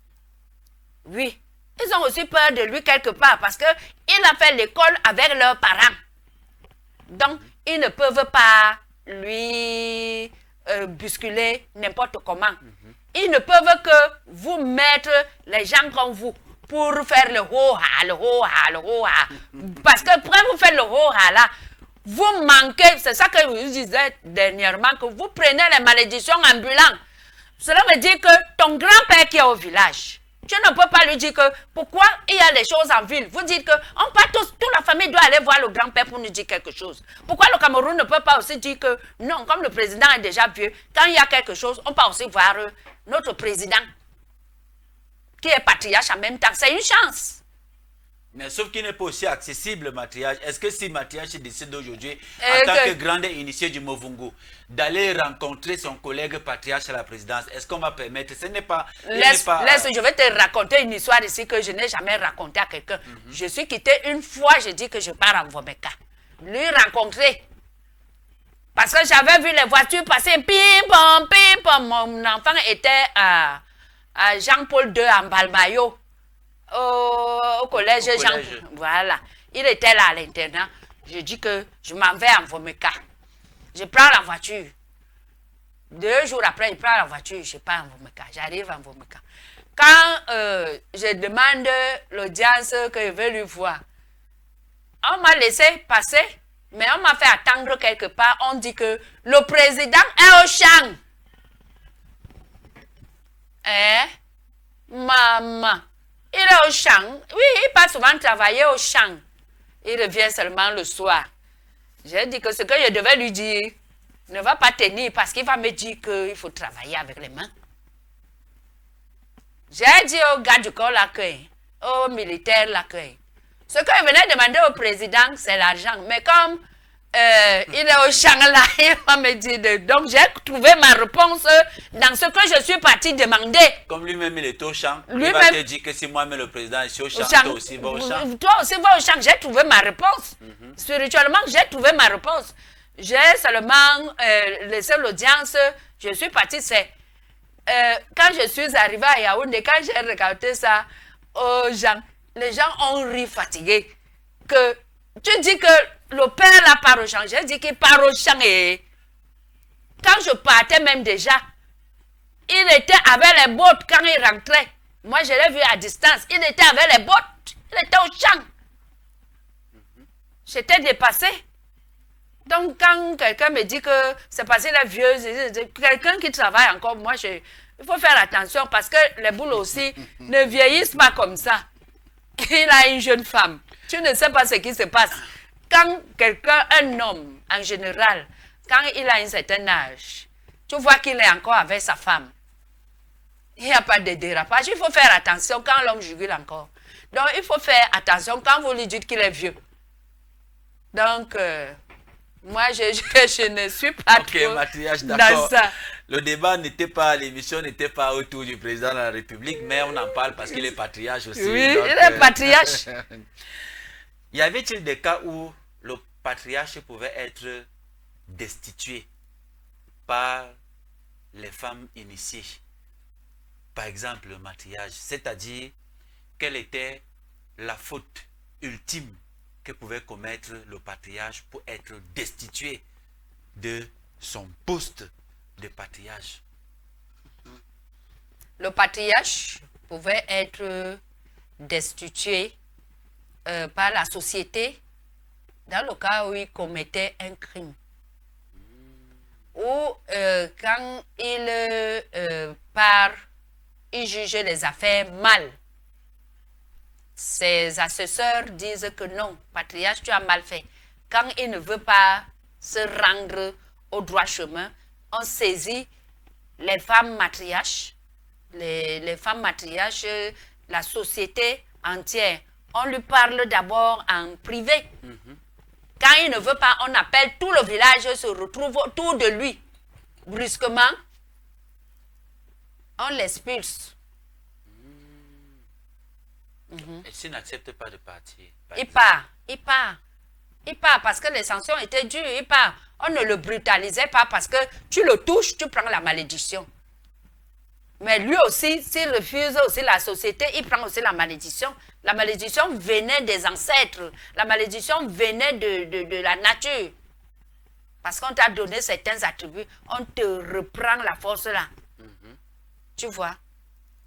Oui, ils ont aussi peur de lui quelque part parce qu'il a fait l'école avec leurs parents. Donc, ils ne peuvent pas lui bousculer n'importe comment. Ils ne peuvent que vous mettre les gens comme vous pour faire le ho-ha, le ho-ha, le ho-ha. Parce que pour vous faire le ho-ha là, vous manquez, c'est ça que je vous disais dernièrement, que vous prenez les malédictions ambulantes. Cela veut dire que ton grand-père qui est au village, tu ne peux pas lui dire que pourquoi il y a des choses en ville. Vous dites que on part tous, toute la famille doit aller voir le grand-père pour nous dire quelque chose. Pourquoi le Cameroun ne peut pas aussi dire que non, comme le président est déjà vieux, quand il y a quelque chose, on peut aussi voir notre président qui est patriarche en même temps. C'est une chance. Mais sauf qu'il n'est pas aussi accessible, le matriarche. Est-ce que si matriarche décide aujourd'hui, en tant que grande initiée du Movungu, d'aller rencontrer son collègue patriarche à la présidence, est-ce qu'on va permettre? Ce n'est pas... Laisse, je vais te raconter une histoire ici que je n'ai jamais racontée à quelqu'un. Je suis quitté une fois, je dis que je pars en Vomeka. Lui rencontrer. Parce que j'avais vu les voitures passer, pim, pim. Mon enfant était à Jean-Paul II en Balmayo. Au collège Jean. Voilà. Il était là à l'internat. Je dis que je m'en vais en Vomeka. Je prends la voiture. 2 jours après, je prends la voiture. Je pars en Vomeka. J'arrive en Vomeka. Quand je demande l'audience que je veux lui voir, on m'a laissé passer, mais on m'a fait attendre quelque part. On dit que le président est au champ. Maman. Il est au champ. Oui, il passe souvent travailler au champ. Il revient seulement le soir. J'ai dit que ce que je devais lui dire ne va pas tenir parce qu'il va me dire qu'il faut travailler avec les mains. J'ai dit au gars du corps l'accueil, aux militaires l'accueil. Ce que je venais demander au président, c'est l'argent. Mais comme il est au champ là, il va me dire. Donc j'ai trouvé ma réponse dans ce que je suis parti demander. Comme lui-même il est au champ, il va te dire que si moi-même le président est au champ, toi aussi va au champ. Toi aussi va au champ, j'ai trouvé ma réponse. Spirituellement, j'ai trouvé ma réponse. J'ai seulement laissé l'audience, je suis parti, c'est quand je suis arrivé à Yaoundé, quand j'ai regardé ça aux gens, les gens ont ri fatigués. Que tu dis que le père là part au champ, j'ai dit qu'il part au champ et quand je partais même déjà, il était avec les bottes quand il rentrait. Moi je l'ai vu à distance, il était avec les bottes, il était au champ. J'étais dépassée. Donc, quand quelqu'un me dit que c'est parce qu'il est vieux, quelqu'un qui travaille encore, moi, il faut faire attention parce que les boules aussi ne vieillissent pas comme ça. Il a une jeune femme. Tu ne sais pas ce qui se passe. Quand quelqu'un, un homme, en général, quand il a un certain âge, tu vois qu'il est encore avec sa femme. Il n'y a pas de dérapage. Il faut faire attention quand l'homme jugule encore. Donc, il faut faire attention quand vous lui dites qu'il est vieux. Donc, moi, je ne suis pas trop matriarche, dans ça. Le débat n'était pas, l'émission n'était pas autour du président de la République, mais on en parle parce qu'il est patriarche aussi. Oui, donc, il est patriarche. Y avait-il des cas où le patriarche pouvait être destitué par les femmes initiées? Par exemple, le matriarche, c'est-à-dire quelle était la faute ultime que pouvait commettre le patriarche pour être destitué de son poste de patriarche? Le patriarche pouvait être destitué par la société dans le cas où il commettait un crime. Ou quand il part, il juge les affaires mal. Ses assesseurs disent que non, patriarche, tu as mal fait. Quand il ne veut pas se rendre au droit chemin, on saisit les femmes matriarches, les femmes matriarches, la société entière. On lui parle d'abord en privé. Quand il ne veut pas, on appelle tout le village, se retrouve autour de lui. Brusquement, on l'expulse. Et s'il n'accepte pas de partir? Il part, il part. Il part parce que les sanctions étaient dures, il part. On ne le brutalisait pas parce que tu le touches, tu prends la malédiction. Mais lui aussi, s'il refuse aussi la société, il prend aussi la malédiction. La malédiction venait des ancêtres. La malédiction venait de la nature. Parce qu'on t'a donné certains attributs, on te reprend la force là. Tu vois?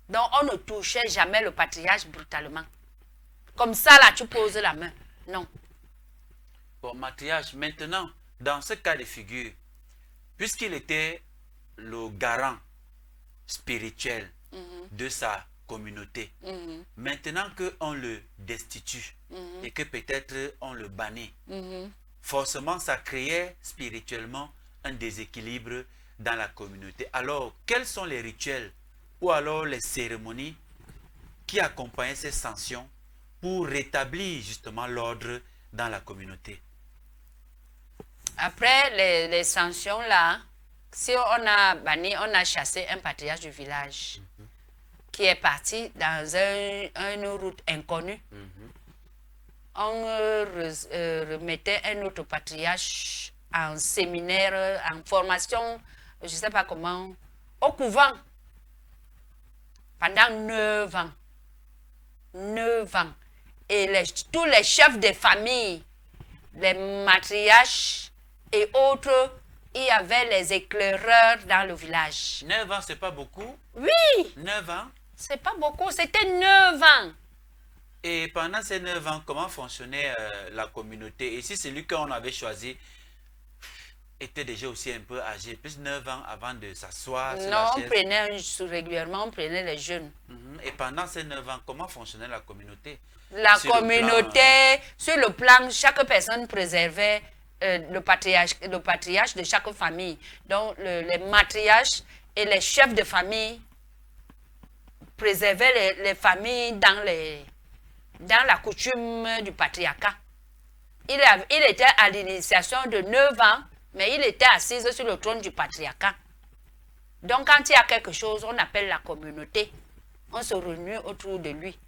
Donc, on ne touchait jamais le patriarche brutalement. Comme ça, là, tu poses la main. Non. Bon, matriarche, maintenant, dans ce cas de figure, puisqu'il était le garant spirituel de sa communauté, maintenant qu'on le destitue et que peut-être on le bannit, forcément, ça créait spirituellement un déséquilibre dans la communauté. Alors, quels sont les rituels ou alors les cérémonies qui accompagnaient ces sanctions pour rétablir justement l'ordre dans la communauté? Après les sanctions là, si on a banni, on a chassé un patriarche du village qui est parti dans une route inconnue, on remettait un autre patriarche en séminaire, en formation, je ne sais pas comment, au couvent, pendant 9 ans. 9 ans. Et tous les chefs de famille, les matriarches et autres, il y avait les éclaireurs dans le village. 9 ans, c'est pas beaucoup? Oui! 9 ans? C'est pas beaucoup, c'était 9 ans. Et pendant ces 9 ans, comment fonctionnait la communauté? Et si celui qu'on avait choisi était déjà aussi un peu âgé, plus 9 ans avant de s'asseoir sur la Non, chaise? on prenait régulièrement, on prenait les jeunes. Et pendant ces 9 ans, comment fonctionnait la communauté? La Sur le communauté, sur le plan, chaque personne préservait le patriarche de chaque famille. Donc, les matriarches et les chefs de famille préservaient les familles dans la coutume du patriarcat. Il était à l'initiation de 9 ans, mais il était assis sur le trône du patriarcat. Donc, quand il y a quelque chose, on appelle la communauté. On se réunit autour de lui.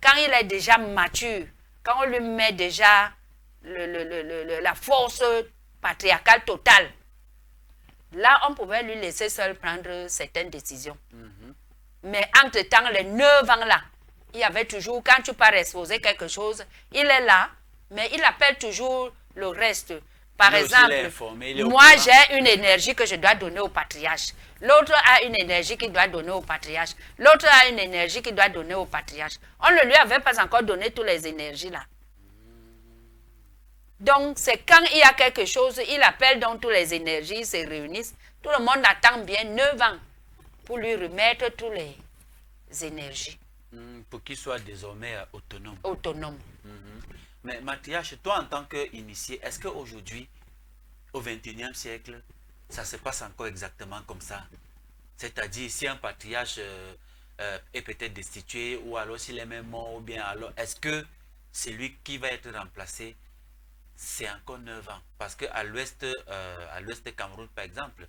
Quand il est déjà mature, quand on lui met déjà la force patriarcale totale, là, on pouvait lui laisser seul prendre certaines décisions. Mais entre-temps, les 9 ans là, il y avait toujours, quand tu pars exposer quelque chose, il est là, mais il appelle toujours le reste. Par exemple, moi j'ai une énergie que je dois donner au patriarche. L'autre a une énergie qu'il doit donner au patriarche. L'autre a une énergie qu'il doit donner au patriarche. On ne lui avait pas encore donné toutes les énergies là. Donc c'est quand il y a quelque chose, il appelle donc toutes les énergies, ils se réunissent. Tout le monde attend bien 9 ans pour lui remettre toutes les énergies. Pour qu'il soit désormais autonome. Autonome. Mais matriarche, toi en tant qu'initié, est-ce qu'aujourd'hui, au XXIe siècle, ça se passe encore exactement comme ça? C'est-à-dire, si un patriarche est peut-être destitué, ou alors s'il est même mort, ou bien alors, est-ce que celui qui va être remplacé, c'est encore 9 ans? Parce qu'à l'ouest Cameroun, par exemple,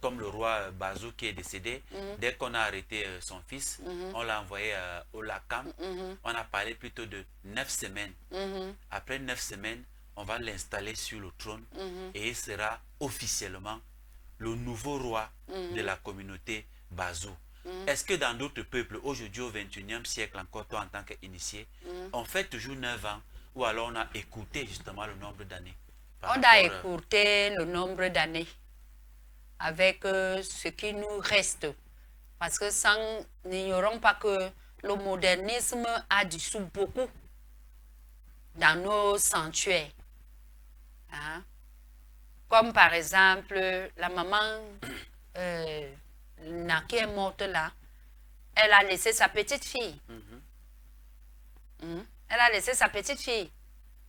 comme le roi Bazou qui est décédé, dès qu'on a arrêté son fils, on l'a envoyé au Lakam. On a parlé plutôt de 9 semaines. Après 9 semaines, on va l'installer sur le trône et il sera officiellement le nouveau roi de la communauté Bazou. Est-ce que dans d'autres peuples, aujourd'hui au XXIe siècle, encore toi en tant qu'initié, on fait toujours 9 ans? Ou alors on a écouté justement le nombre d'années? On a écouté le nombre d'années avec ce qui nous reste. Parce que n'ignorons pas que le modernisme a dissous beaucoup dans nos sanctuaires. Hein? Comme par exemple, la maman qui est morte là, elle a laissé sa petite fille. Elle a laissé sa petite fille.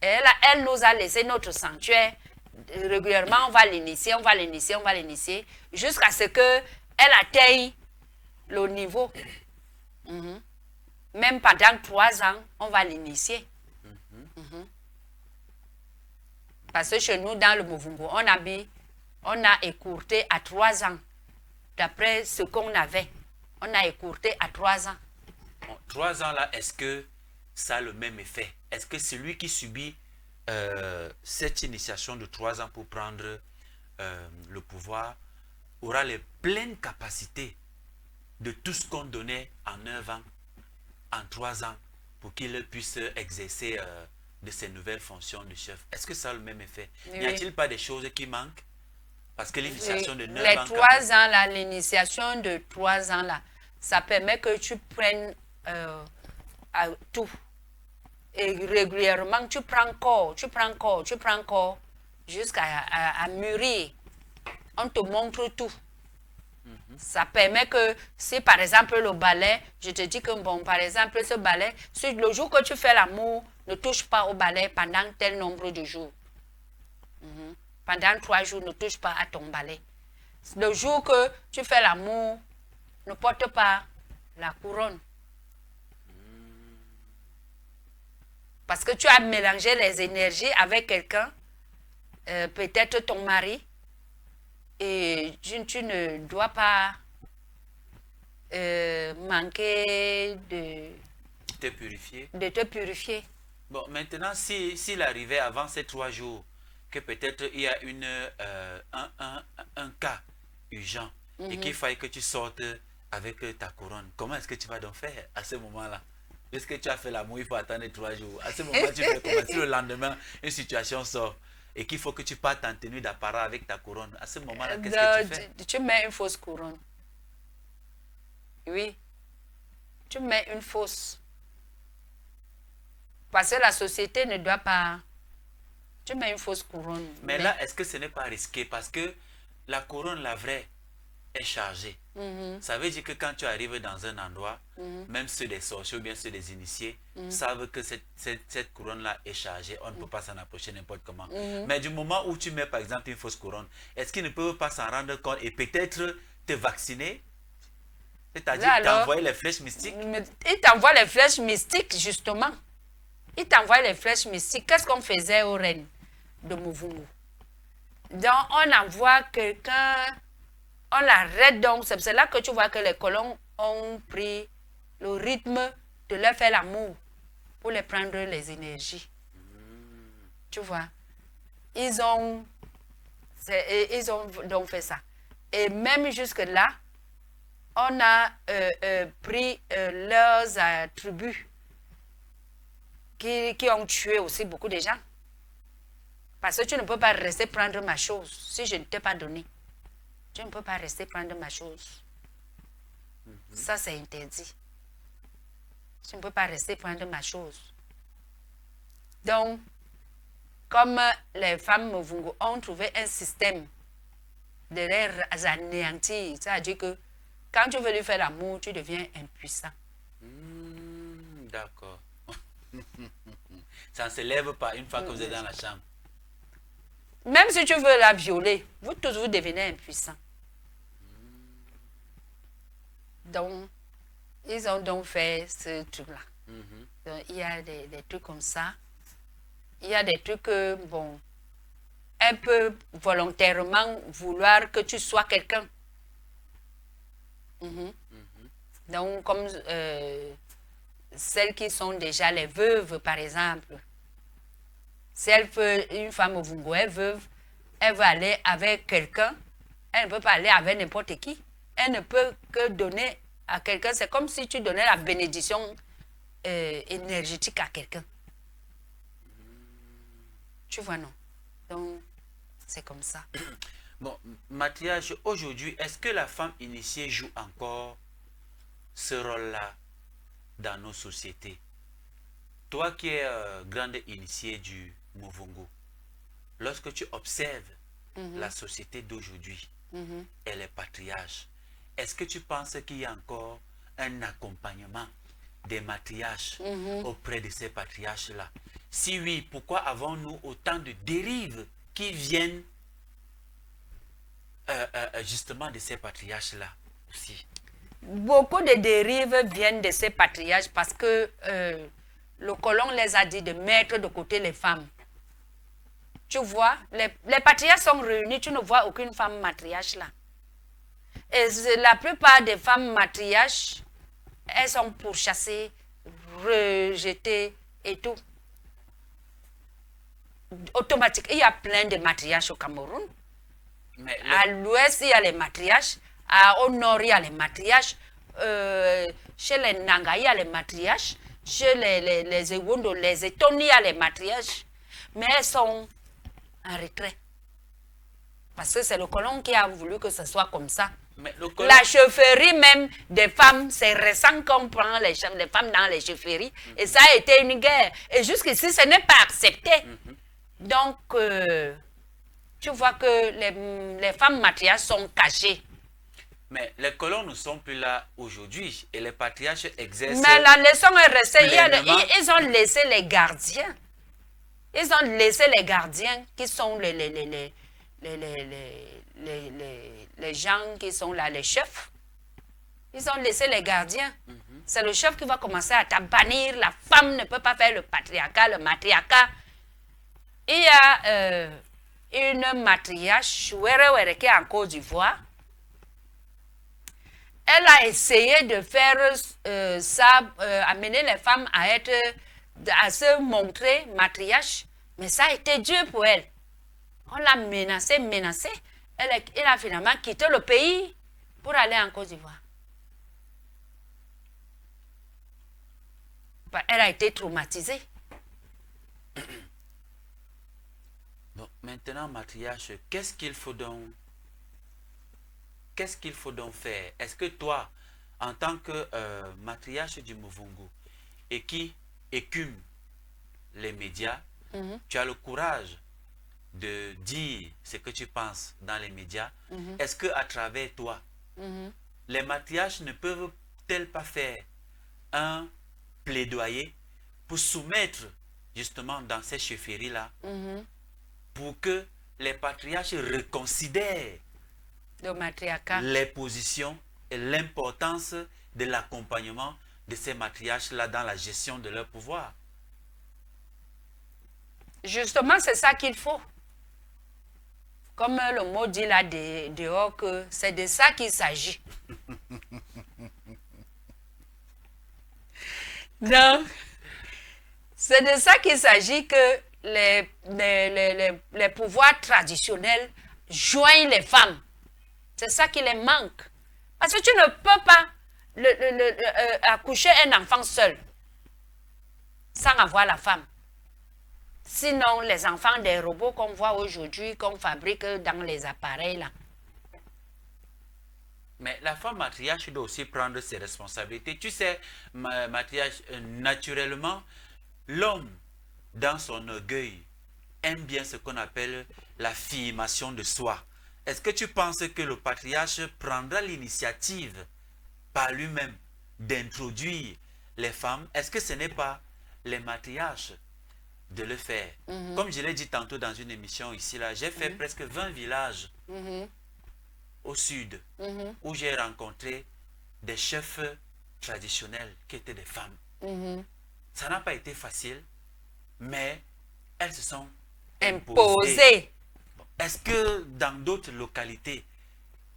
Et elle nous a laissé notre sanctuaire. Régulièrement, on va l'initier, on va l'initier, on va l'initier, jusqu'à ce qu'elle atteigne le niveau. Même pendant 3 ans, on va l'initier. Parce que chez nous, dans le Mouvungo, on a écourté à 3 ans. D'après ce qu'on avait, on a écourté à 3 ans. 3 ans là, est-ce que ça a le même effet? Est-ce que celui qui subit cette initiation de 3 ans pour prendre le pouvoir aura les pleines capacités de tout ce qu'on donnait en 9 ans, en 3 ans, pour qu'il puisse exercer de ses nouvelles fonctions de chef? Est-ce que ça a le même effet? Oui. N'y a-t-il pas des choses qui manquent? Parce que l'initiation de 9 les ans... 3 ans là, l'initiation de 3 ans là, ça permet que tu prennes tout. Et régulièrement, tu prends corps, jusqu'à à mûrir. On te montre tout. Ça permet que si par exemple le balai, je te dis que bon, par exemple ce balai, si le jour que tu fais l'amour, ne touche pas au balai pendant tel nombre de jours. Pendant 3 jours, ne touche pas à ton balai. Le jour que tu fais l'amour, ne porte pas la couronne. Parce que tu as mélangé les énergies avec quelqu'un, peut-être ton mari, et tu ne dois pas manquer de te purifier. Bon, maintenant, s'il arrivait avant ces 3 jours, que peut-être il y a un cas urgent et qu'il faille que tu sortes avec ta couronne, comment est-ce que tu vas donc faire à ce moment-là? Puisque tu as fait l'amour, il faut attendre 3 jours. À ce moment, tu fais comment? Si le lendemain, une situation sort et qu'il faut que tu partes en tenue d'apparat avec ta couronne, à ce moment-là, qu'est-ce que tu fais? Tu mets une fausse couronne. Oui. Tu mets une fausse. Parce que la société ne doit pas... Tu mets une fausse couronne. Mais là, est-ce que ce n'est pas risqué? Parce que la couronne, la vraie, est chargée. Ça veut dire que quand tu arrives dans un endroit, même ceux des sorciers ou bien ceux des initiés savent que cette couronne-là est chargée. On ne peut pas s'en approcher n'importe comment. Mais du moment où tu mets par exemple une fausse couronne, est-ce qu'ils ne peuvent pas s'en rendre compte et peut-être te vacciner? C'est-à-dire t'envoyer les flèches mystiques? Ils t'envoient les flèches mystiques, justement. Ils t'envoient les flèches mystiques. Qu'est-ce qu'on faisait aux reines de Muvungu? Donc, on envoie quelqu'un, on l'arrête donc. C'est là que tu vois que les colons ont pris le rythme de leur faire l'amour pour les prendre les énergies. Tu vois? Ils ont donc fait ça. Et même jusque-là, on a pris leurs attributs qui ont tué aussi beaucoup de gens. Parce que tu ne peux pas rester prendre ma chose si je ne t'ai pas donné. Tu ne peux pas rester prendre ma chose. Ça, c'est interdit. Tu ne peux pas rester prendre ma chose. Donc, comme les femmes Muvungu ont trouvé un système de les anéantir, c'est-à-dire que quand tu veux lui faire l'amour, tu deviens impuissant. D'accord. Ça ne se lève pas une fois que vous êtes dans la chambre. Même si tu veux la violer, vous tous vous devenez impuissants. Donc, ils ont donc fait ce truc-là. Donc, il y a des trucs comme ça. Il y a des trucs que, bon, un peu volontairement vouloir que tu sois quelqu'un. Donc, comme celles qui sont déjà les veuves, par exemple. Si elle veut, une femme Muvungu est veuve, elle veut aller avec quelqu'un, elle ne peut pas aller avec n'importe qui. Elle ne peut que donner à quelqu'un. C'est comme si tu donnais la bénédiction énergétique à quelqu'un. Tu vois, non? Donc, c'est comme ça. Bon, Mathias, aujourd'hui, est-ce que la femme initiée joue encore ce rôle-là dans nos sociétés? Toi qui es grande initiée du Muvungu, lorsque tu observes la société d'aujourd'hui et les patriarches, est-ce que tu penses qu'il y a encore un accompagnement des matriarches auprès de ces patriarches-là? Si oui, pourquoi avons-nous autant de dérives qui viennent justement de ces patriarches-là aussi? Beaucoup de dérives viennent de ces patriarches parce que le colon les a dit de mettre de côté les femmes. Tu vois, les patriarches sont réunis, tu ne vois aucune femme matriarche là. Et la plupart des femmes matriarches, elles sont pourchassées, rejetés et tout. Automatique. Il y a plein de matriarches au Cameroun. Mais À l'ouest, il y a les matriarches. Au nord, il y a les matriarches. Chez les Nanga, il y a les matriarches. Chez les Ewondo, les Etoni, il y a les matriarches. Mais elles sont en retrait. Parce que c'est le colon qui a voulu que ce soit comme ça. mais le colon- La chefferie même des femmes, c'est récent qu'on prend les femmes dans les chefferies. Et ça a été une guerre. Et jusqu'ici, ce n'est pas accepté. Donc, tu vois que les femmes matriarches sont cachées. mais les colons ne sont plus là aujourd'hui et les patriarches exercent. Mais la leçon est restée. pleinement. Ils ont laissé les gardiens. Ils ont laissé les gardiens qui sont les gens qui sont là, les chefs. Ils ont laissé les gardiens. C'est le chef qui va commencer à bannir. La femme ne peut pas faire le patriarcat, le matriarcat. Il y a une matriarche, Were qui est en Côte d'Ivoire. Elle a essayé de faire ça, amener les femmes à se montrer matriarche, mais ça a été dur pour elle. On l'a menacée. Elle a finalement quitté le pays pour aller en Côte d'Ivoire. Elle a été traumatisée. Bon, maintenant, matriarche, qu'est-ce qu'il faut donc faire? Est-ce que toi, en tant que matriarche du Muvungu et qui écume les médias, tu as le courage de dire ce que tu penses dans les médias? Est-ce que à travers toi, les matriarches ne peuvent-elles pas faire un plaidoyer pour soumettre justement dans ces chefferies-là pour que les patriarches reconsidèrent Le matriarcat. les positions et l'importance de l'accompagnement de ces matriarches-là dans la gestion de leur pouvoir? Justement, c'est ça qu'il faut. Comme le mot dit là dehors, que c'est de ça qu'il s'agit. Donc, c'est de ça qu'il s'agit, que les pouvoirs traditionnels joignent les femmes. C'est ça qui les manque. Parce que tu ne peux pas accoucher un enfant seul sans avoir la femme. Sinon, les enfants des robots qu'on voit aujourd'hui, qu'on fabrique dans les appareils là. Mais la femme matriarche doit aussi prendre ses responsabilités. Tu sais, matriarche, naturellement, l'homme, dans son orgueil, aime bien ce qu'on appelle l'affirmation de soi. Est-ce que tu penses que le patriarche prendra l'initiative par lui-même d'introduire les femmes? Est-ce que ce n'est pas les matriarches de le faire? Comme je l'ai dit tantôt dans une émission ici, là, j'ai fait presque 20 villages au sud où j'ai rencontré des chefs traditionnels qui étaient des femmes. Ça n'a pas été facile, mais elles se sont imposées. Est-ce que dans d'autres localités,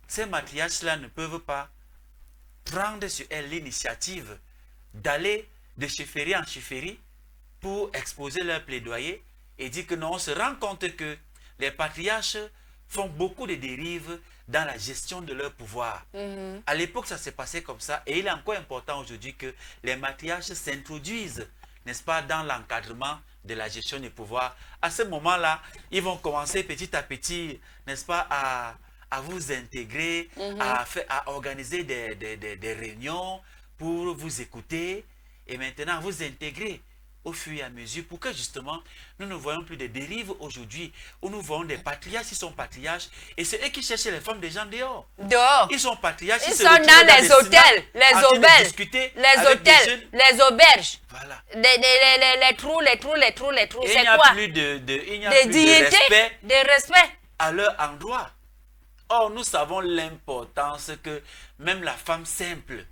ces matriarches-là ne peuvent pas prendre sur elles l'initiative d'aller de chefferie en chefferie pour exposer leur plaidoyer et dire que non, on se rend compte que les patriarches font beaucoup de dérives dans la gestion de leur pouvoir. À l'époque, ça s'est passé comme ça et il est encore important aujourd'hui que les matriarches s'introduisent, n'est-ce pas, dans l'encadrement de la gestion du pouvoir. À ce moment-là, ils vont commencer petit à petit, n'est-ce pas, à vous intégrer, à organiser des réunions pour vous écouter et maintenant à vous intégrer au fur et à mesure pour que justement nous ne voyons plus de dérives aujourd'hui où nous voyons des patriarches qui sont patriarches et c'est eux qui cherchent les femmes des gens dehors. Dehors. Ils sont patriarches. Ils sont dans les hôtels, les auberges, les auberges. Voilà. Les trous. Et C'est il n'y a quoi? plus de dignité, respect de respect. à leur endroit. Or, nous savons l'importance que même la femme simple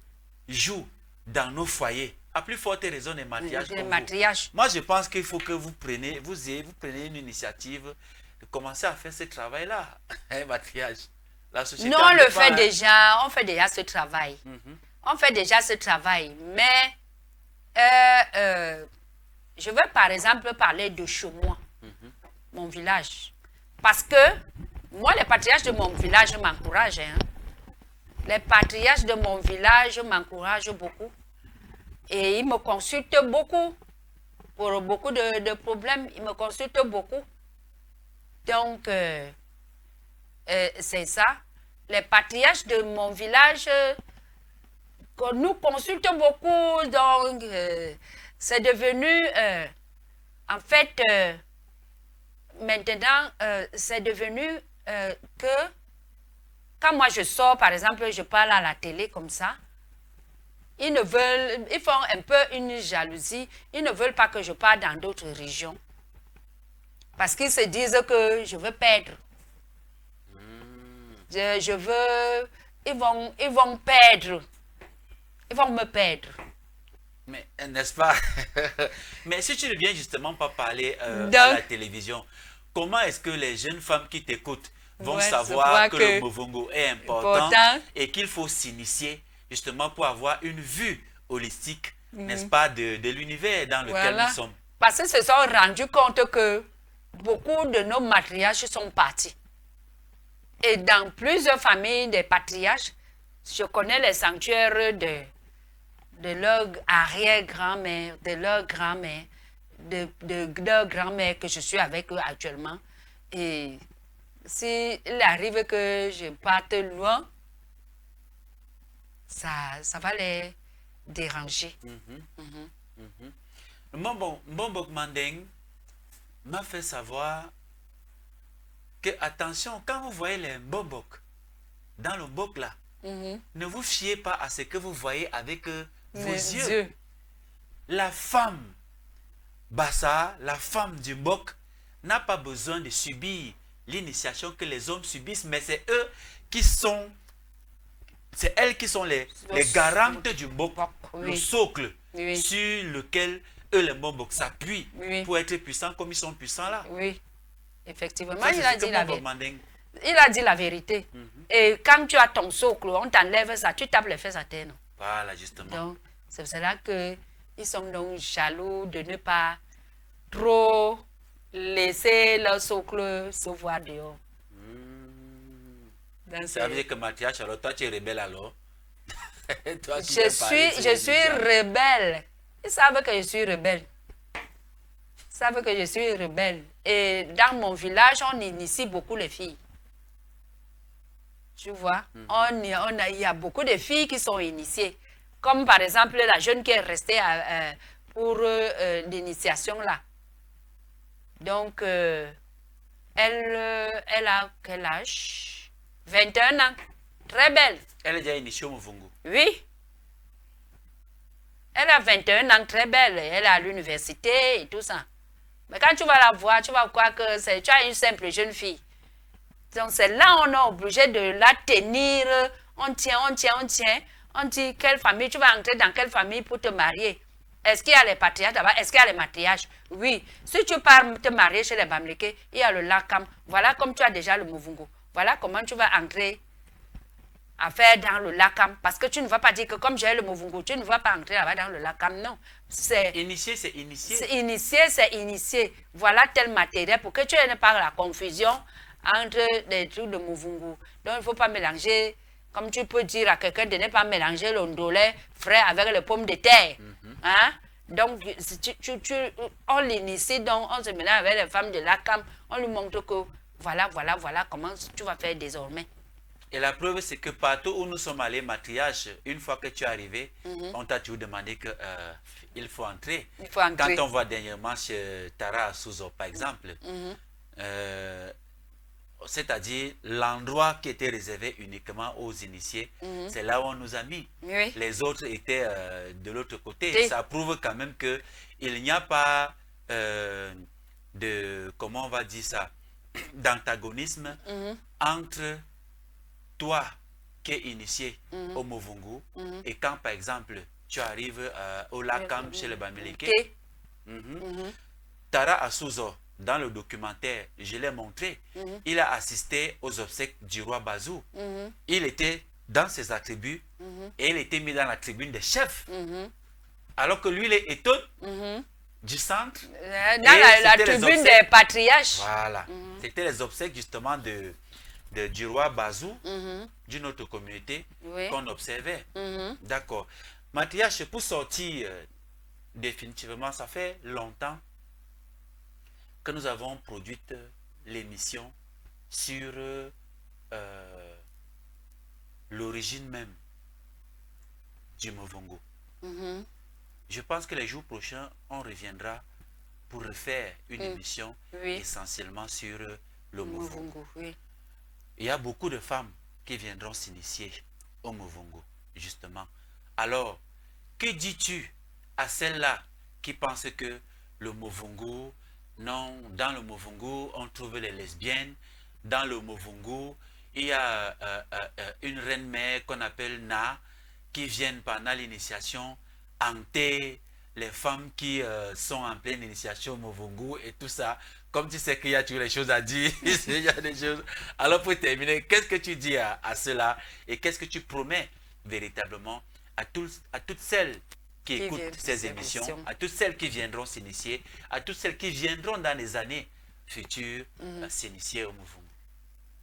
joue dans nos foyers. À plus forte raison des matriarches. Les comme vous. matriarches. Moi, je pense qu'il faut que vous preniez une initiative de commencer à faire ce travail-là. Un matriarche. La société Nous, en on le dépend, fait hein. déjà, on fait déjà ce travail. On fait déjà ce travail, mais je veux par exemple parler de Chomois, mon village. Parce que moi, les patriarches de mon village m'encouragent. Hein. Les patriarches de mon village m'encouragent beaucoup. Et ils me consultent beaucoup. Pour beaucoup de problèmes, ils me consultent beaucoup. Donc, c'est ça. Les patriarches de mon village nous consultent beaucoup. Donc, c'est devenu, en fait, maintenant, c'est devenu que quand moi je sors, par exemple, je parle à la télé comme ça, ils font un peu une jalousie. Ils ne veulent pas que je parte dans d'autres régions. Parce qu'ils se disent que je veux perdre. Ils vont perdre. Ils vont me perdre. Mais, n'est-ce pas? Mais si tu ne viens justement pas parler à la télévision, comment est-ce que les jeunes femmes qui t'écoutent vont savoir que le Movungu est important et qu'il faut s'initier justement pour avoir une vue holistique, n'est-ce pas, de l'univers dans lequel nous sommes? Parce qu'ils se sont rendus compte que beaucoup de nos matriarches sont partis. Et dans plusieurs familles des patriarches, je connais les sanctuaires de leur arrière-grand-mère, de leur grand-mère, de leur grand-mère que je suis avec eux actuellement. Et s'il arrive que je parte loin, ça va les déranger. Mbok Mandeng m'a fait savoir que, attention, quand vous voyez les Mbok dans le Mbok là, ne vous fiez pas à ce que vous voyez avec vos yeux. La femme Bassa, la femme du Mbok, n'a pas besoin de subir l'initiation que les hommes subissent, mais c'est eux qui sont, c'est elles qui sont les garantes du Mbok, le socle sur lequel eux, les Mbok, s'appuient pour être puissants comme ils sont puissants là. Oui, effectivement. Ça, il a dit la vérité. Et quand tu as ton socle, on t'enlève ça, tu tapes les fesses à terre. Voilà, justement. Donc, c'est cela qu'ils sont donc jaloux de ne pas trop laisser leur socle se voir dehors. Ça veut dire que Mathias, alors toi tu es rebelle alors? Toi, je suis rebelle. Ils savent que je suis rebelle. Ils savent que je suis rebelle. Et dans mon village, on initie beaucoup les filles. Tu vois, il y a beaucoup de filles qui sont initiées. Comme par exemple la jeune qui est restée pour l'initiation là. Donc, elle a quel âge? 21 ans. Très belle. Elle est déjà initiée au Movungu. Oui. Elle a 21 ans, très belle. Elle est à l'université et tout ça. Mais quand tu vas la voir, tu vas croire que tu as une simple jeune fille. Donc c'est là on est obligé de la tenir. On tient. On dit quelle famille, tu vas entrer dans quelle famille pour te marier. Est-ce qu'il y a les patriarches là-bas? Est-ce qu'il y a les matriarches? Oui. Si tu pars te marier chez les Bamileke, il y a le Lakam. Voilà comme tu as déjà le Movungu. Voilà comment tu vas entrer à faire dans le Lakam. Parce que tu ne vas pas dire que comme j'ai le Movungu, tu ne vas pas entrer là-bas dans le Lakam. Non. Initié, c'est initié. C'est initié. Voilà tel matériel pour que tu n'aies pas la confusion entre les trucs de Movungu. Donc il ne faut pas mélanger, comme tu peux dire à quelqu'un de ne pas mélanger le ndolé frais avec les pommes de terre. Hein? Donc on l'initie, donc on se mélange avec les femmes de Lakam, on lui montre que voilà comment tu vas faire désormais. Et la preuve, c'est que partout où nous sommes allés, matriarche, une fois que tu es arrivé, on t'a toujours demandé que il faut entrer. Quand on voit dernièrement chez Tara Souzo, par exemple, c'est-à-dire l'endroit qui était réservé uniquement aux initiés, c'est là où on nous a mis. Oui. Les autres étaient de l'autre côté. Ça prouve quand même qu'il n'y a pas de, comment on va dire ça, d'antagonisme entre toi qui es initié au Movungu et quand par exemple tu arrives au Lakam chez les Bamileke, Tara Asuzo, dans le documentaire, je l'ai montré, il a assisté aux obsèques du roi Bazou. Il était dans ses attributs et il était mis dans la tribune des chefs. Alors que lui, il est étonné. du centre. Dans la tribune des patriarches. Voilà. C'était les obsèques justement du roi Bazou, d'une autre communauté qu'on observait. D'accord. Mathias, pour sortir définitivement, ça fait longtemps que nous avons produit l'émission sur l'origine même du Movongo. Je pense que les jours prochains, on reviendra pour refaire une émission essentiellement sur le Movongo. Il y a beaucoup de femmes qui viendront s'initier au Movongo, justement. Alors, que dis-tu à celles-là qui pensent que le Movongo, non, dans le Movongo, on trouve les lesbiennes. Dans le Movongo, il y a une reine-mère qu'on appelle Na, qui vient pendant l'initiation hanter les femmes qui sont en pleine initiation au Movongo et tout ça. Comme tu sais qu'il y a toujours les choses à dire, il y a des choses. Alors pour terminer, qu'est-ce que tu dis à cela et qu'est-ce que tu promets véritablement à toutes celles qui écoutent ces émissions, à toutes celles qui viendront s'initier, à toutes celles qui viendront dans les années futures s'initier au Movongo?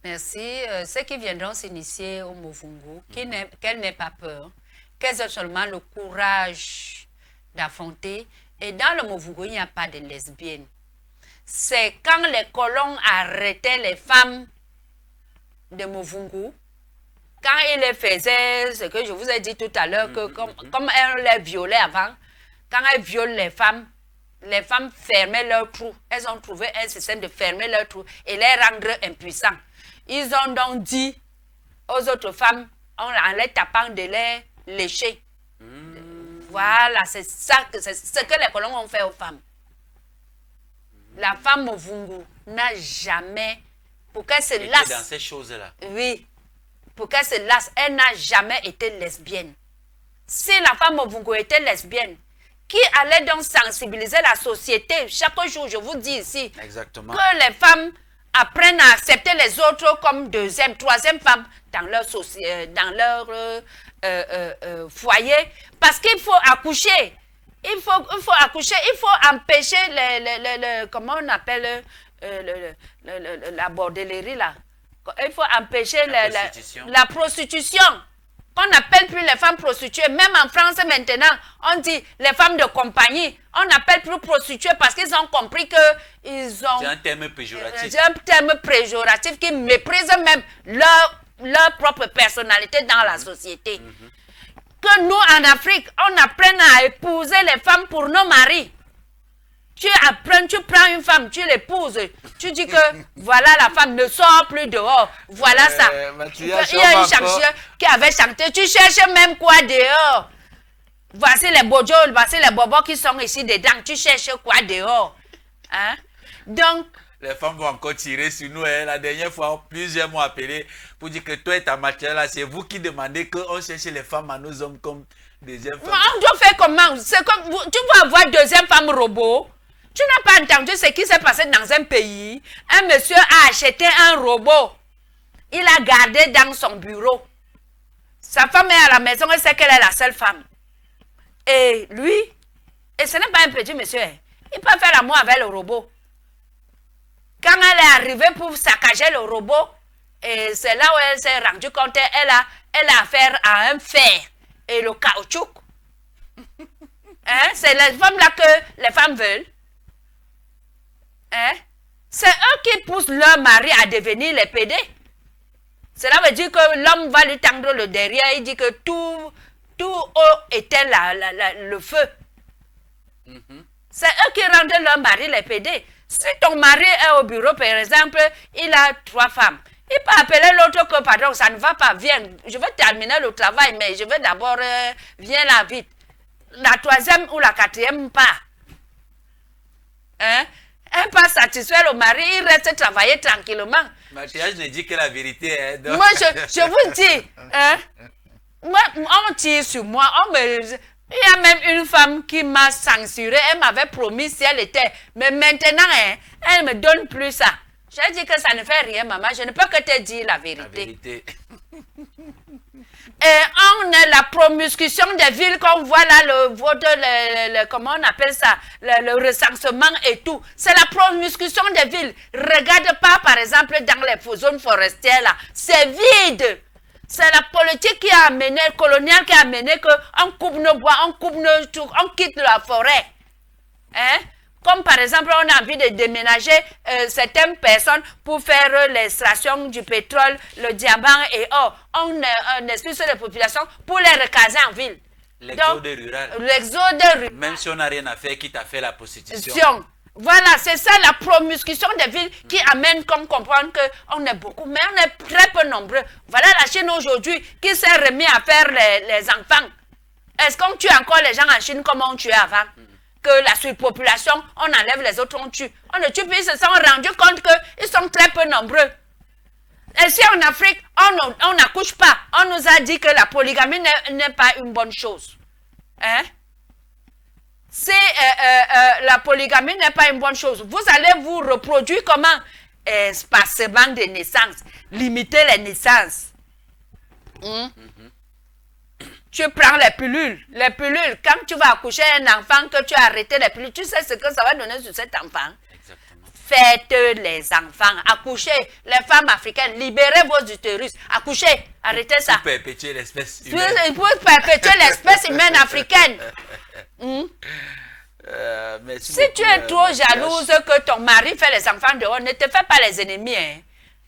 Merci. Ceux qui viendront s'initier au Movongo, qu'elles n'aient pas peur, qu'elles aient seulement le courage d'affronter. Et dans le Movongo, il n'y a pas de lesbiennes. C'est quand les colons arrêtaient les femmes de Movongo, quand ils les faisaient, ce que je vous ai dit tout à l'heure, que comme elles les violaient avant, quand elles violent les femmes fermaient leurs trous. Elles ont trouvé un système de fermer leurs trous et les rendre impuissants. Ils ont donc dit aux autres femmes, en les tapant, de les lécher. Voilà, c'est ce que les colons ont fait aux femmes. La femme Movungu n'a jamais, pour qu'elle se lasse. Dans ces choses-là. Oui, pour qu'elle se lasse, elle n'a jamais été lesbienne. Si la femme Movungu était lesbienne, qui allait donc sensibiliser la société chaque jour, je vous dis ici, exactement, que les femmes apprennent à accepter les autres comme deuxième, troisième femme dans leur foyer, parce qu'il faut accoucher. Il faut accoucher, il faut empêcher comment on appelle la bordellerie là. Il faut empêcher la prostitution. On n'appelle plus les femmes prostituées. Même en France maintenant, on dit les femmes de compagnie. On n'appelle plus prostituées parce qu'ils ont compris que ils ont... C'est un terme péjoratif. C'est un terme péjoratif qui méprise même leur propre personnalité dans la société. Que nous, en Afrique, on apprenne à épouser les femmes pour nos maris. Tu prends une femme, tu l'épouses. Tu dis que voilà, la femme ne sort plus dehors. Voilà ça. Il y a une chanteuse qui avait chanté. Tu cherches même quoi dehors? Voici les bojos, voici les bobos qui sont ici dedans. Tu cherches quoi dehors? Hein? Donc, les femmes vont encore tirer sur nous. Hein. La dernière fois, plusieurs m'ont appelé pour dire que toi et ta matière là, c'est vous qui demandez qu'on cherche les femmes à nos hommes comme deuxième femme. On doit faire comment? C'est comme tu vas avoir deuxième femme robot. Tu n'as pas entendu ce qui s'est passé dans un pays. Un monsieur a acheté un robot. Il l'a gardé dans son bureau. Sa femme est à la maison, elle sait qu'elle est la seule femme. Et lui, et ce n'est pas un petit monsieur, il peut faire l'amour avec le robot. Quand elle est arrivée pour saccager le robot, et c'est là où elle s'est rendue compte, elle a affaire à un fer et le caoutchouc. Hein? C'est les femmes là que les femmes veulent. Hein? C'est eux qui poussent leur mari à devenir les PD. Cela veut dire que l'homme va lui tendre le derrière. Il dit que tout haut était le feu. C'est eux qui rendent leur mari les PD. Si ton mari est au bureau, par exemple, il a 3 femmes. Il peut appeler l'autre que, pardon, ça ne va pas, viens, je vais terminer le travail, mais je vais d'abord, viens là vite. La 3e ou la 4e pas. Hein? Elle pas satisfaire le mari, il reste travailler tranquillement. Mathias ne dit que la vérité. Hein, donc... Moi, je vous dis, hein, moi, on tire sur moi, il y a même une femme qui m'a censuré, elle m'avait promis si elle était, mais maintenant, hein, elle ne me donne plus ça. J'ai dit que ça ne fait rien, maman, je ne peux que te dire la vérité. La vérité. on a la promiscution des villes, qu'on voit là, comment on appelle ça, le recensement et tout. C'est la promiscution des villes. Regarde pas, par exemple, dans les zones forestières là, c'est vide. C'est la politique qui a amené, coloniale qui a amené qu'on coupe nos bois, on coupe nos trucs, on quitte la forêt. Hein? Comme par exemple, on a envie de déménager certaines personnes pour faire l'extraction du pétrole, le diamant et or. On expulse les populations pour les recaser en ville. L'exode rural. L'exode rural. Même si on n'a rien à faire, quitte à faire la prostitution. Voilà, c'est ça la promiscution des villes qui amène qu'on comprenne qu'on est beaucoup, mais on est très peu nombreux. Voilà la Chine aujourd'hui qui s'est remis à faire les enfants. Est-ce qu'on tue encore les gens en Chine comme on tuait avant? Que la surpopulation, on enlève les autres, on tue. On ne tue plus, ils se sont rendus compte qu'ils sont très peu nombreux. Et si en Afrique, on n'accouche pas, on nous a dit que la polygamie n'est pas une bonne chose. Hein? Si la polygamie n'est pas une bonne chose, vous allez vous reproduire comment? Espacement de naissance, limiter les naissances. Tu prends les pilules, quand tu vas accoucher un enfant, que tu as arrêté les pilules, tu sais ce que ça va donner sur cet enfant. Exactement. Faites les enfants, accouchez, les femmes africaines, libérez vos utérus, accouchez, arrêtez ça. Pour perpétuer l'espèce humaine. Pour perpétuer l'espèce humaine africaine. Si tu es trop jalouse que ton mari fait les enfants dehors, ne te fais pas les ennemis. Hein.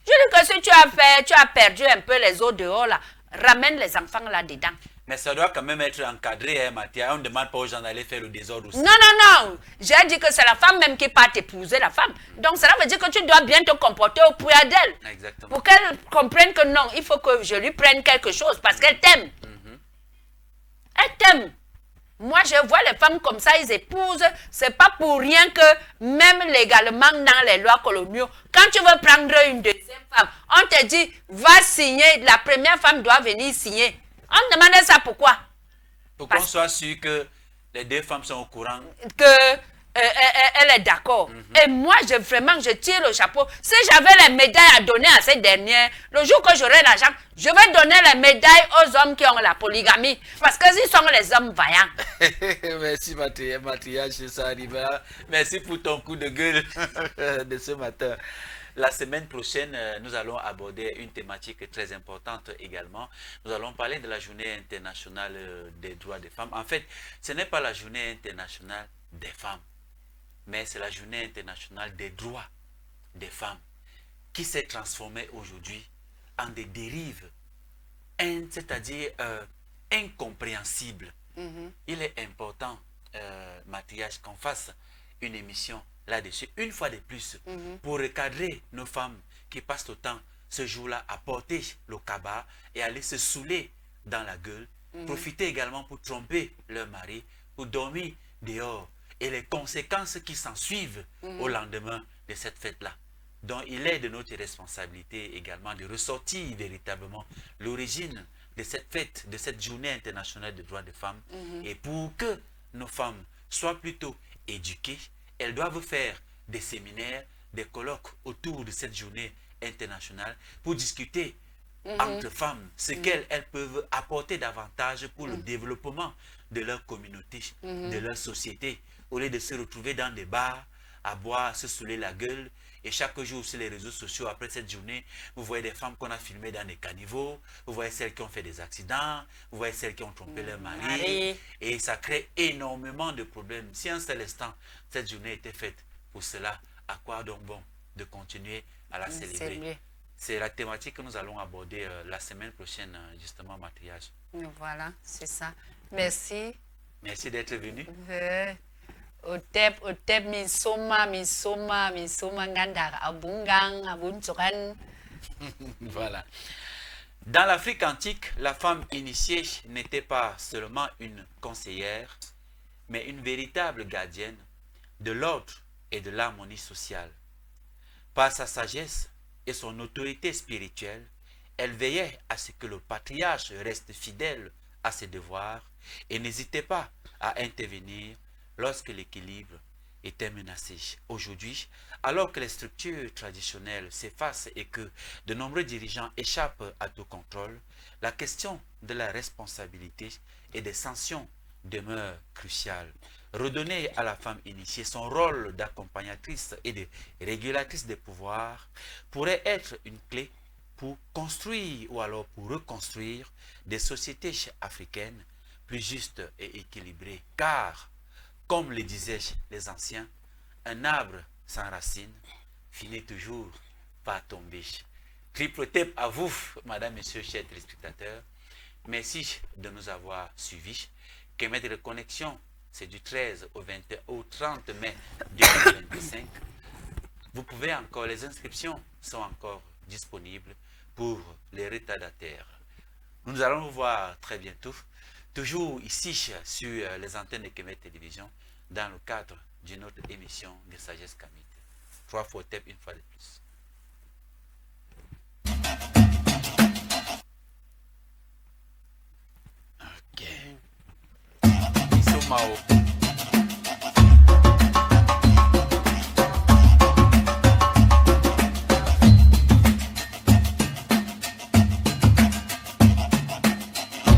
Je dis que si tu as perdu un peu les eaux dehors, là, ramène les enfants là-dedans. Mais ça doit quand même être encadré, hein, Mathia. On ne demande pas aux gens d'aller faire le désordre aussi. Non, non, non. J'ai dit que c'est la femme même qui part t'épouser la femme. Donc cela veut dire que tu dois bien te comporter au prière d'elle. Exactement. Pour qu'elle comprenne que non, il faut que je lui prenne quelque chose parce qu'elle t'aime. Elle t'aime. Moi, je vois les femmes comme ça, ils épousent. C'est pas pour rien que même légalement dans les lois coloniaux, quand tu veux prendre une deuxième femme, on te dit, va signer. La première femme doit venir signer. On demandait ça pourquoi? Pour qu'on soit sûr que les deux femmes sont au courant. Que elle est d'accord. Et moi, je tire le chapeau. Si j'avais les médailles à donner à ces dernières, le jour que j'aurai l'argent, je vais donner les médailles aux hommes qui ont la polygamie. Parce que ils sont les hommes vaillants. Merci Mathia, ça arrivera. Merci pour ton coup de gueule de ce matin. La semaine prochaine, nous allons aborder une thématique très importante également. Nous allons parler de la journée internationale des droits des femmes. En fait, ce n'est pas la journée internationale des femmes, mais c'est la journée internationale des droits des femmes qui s'est transformée aujourd'hui en des dérives, c'est-à-dire incompréhensibles. Il est important, Mathias, qu'on fasse une émission là-dessus, une fois de plus, pour recadrer nos femmes qui passent autant ce jour-là à porter le cabas et aller se saouler dans la gueule, profiter également pour tromper leur mari, pour dormir dehors, et les conséquences qui s'en suivent au lendemain de cette fête-là. Donc il est de notre responsabilité également de ressortir véritablement l'origine de cette fête, de cette journée internationale des droits des femmes, et pour que nos femmes soient plutôt éduquées, elles doivent faire des séminaires, des colloques autour de cette journée internationale pour discuter entre femmes ce qu'elles peuvent apporter davantage pour le développement de leur communauté, de leur société, au lieu de se retrouver dans des bars, à boire, se saouler la gueule. Et chaque jour sur les réseaux sociaux, après cette journée, vous voyez des femmes qu'on a filmées dans des caniveaux, vous voyez celles qui ont fait des accidents, vous voyez celles qui ont trompé leur mari. Et ça crée énormément de problèmes. Si un seul instant, cette journée était faite pour cela, à quoi donc bon de continuer à la célébrer? C'est la thématique que nous allons aborder la semaine prochaine, justement, Mathias. Voilà, c'est ça. Merci. Merci d'être venu. Voilà. Dans l'Afrique antique, la femme initiée n'était pas seulement une conseillère, mais une véritable gardienne de l'ordre et de l'harmonie sociale. Par sa sagesse et son autorité spirituelle, elle veillait à ce que le patriarche reste fidèle à ses devoirs et n'hésitait pas à intervenir lorsque l'équilibre était menacée. Aujourd'hui, alors que les structures traditionnelles s'effacent et que de nombreux dirigeants échappent à tout contrôle, la question de la responsabilité et des sanctions demeure cruciale. Redonner à la femme initiée son rôle d'accompagnatrice et de régulatrice des pouvoirs pourrait être une clé pour construire ou alors pour reconstruire des sociétés africaines plus justes et équilibrées. Car, comme le disaient les anciens, un arbre sans racines finit toujours par tomber. Triple tape à vous, madame, messieurs, chers téléspectateurs. Merci de nous avoir suivis. Kemet de Connexion, c'est du 13 au 30 mai 2025. Vous pouvez encore, les inscriptions sont encore disponibles pour les retardataires. Nous allons vous voir très bientôt, toujours ici sur les antennes de Kemet Télévision, dans le cadre d'une autre émission de Sagesse Kamite. 3 fois tape une fois de plus. Ok. Isomao.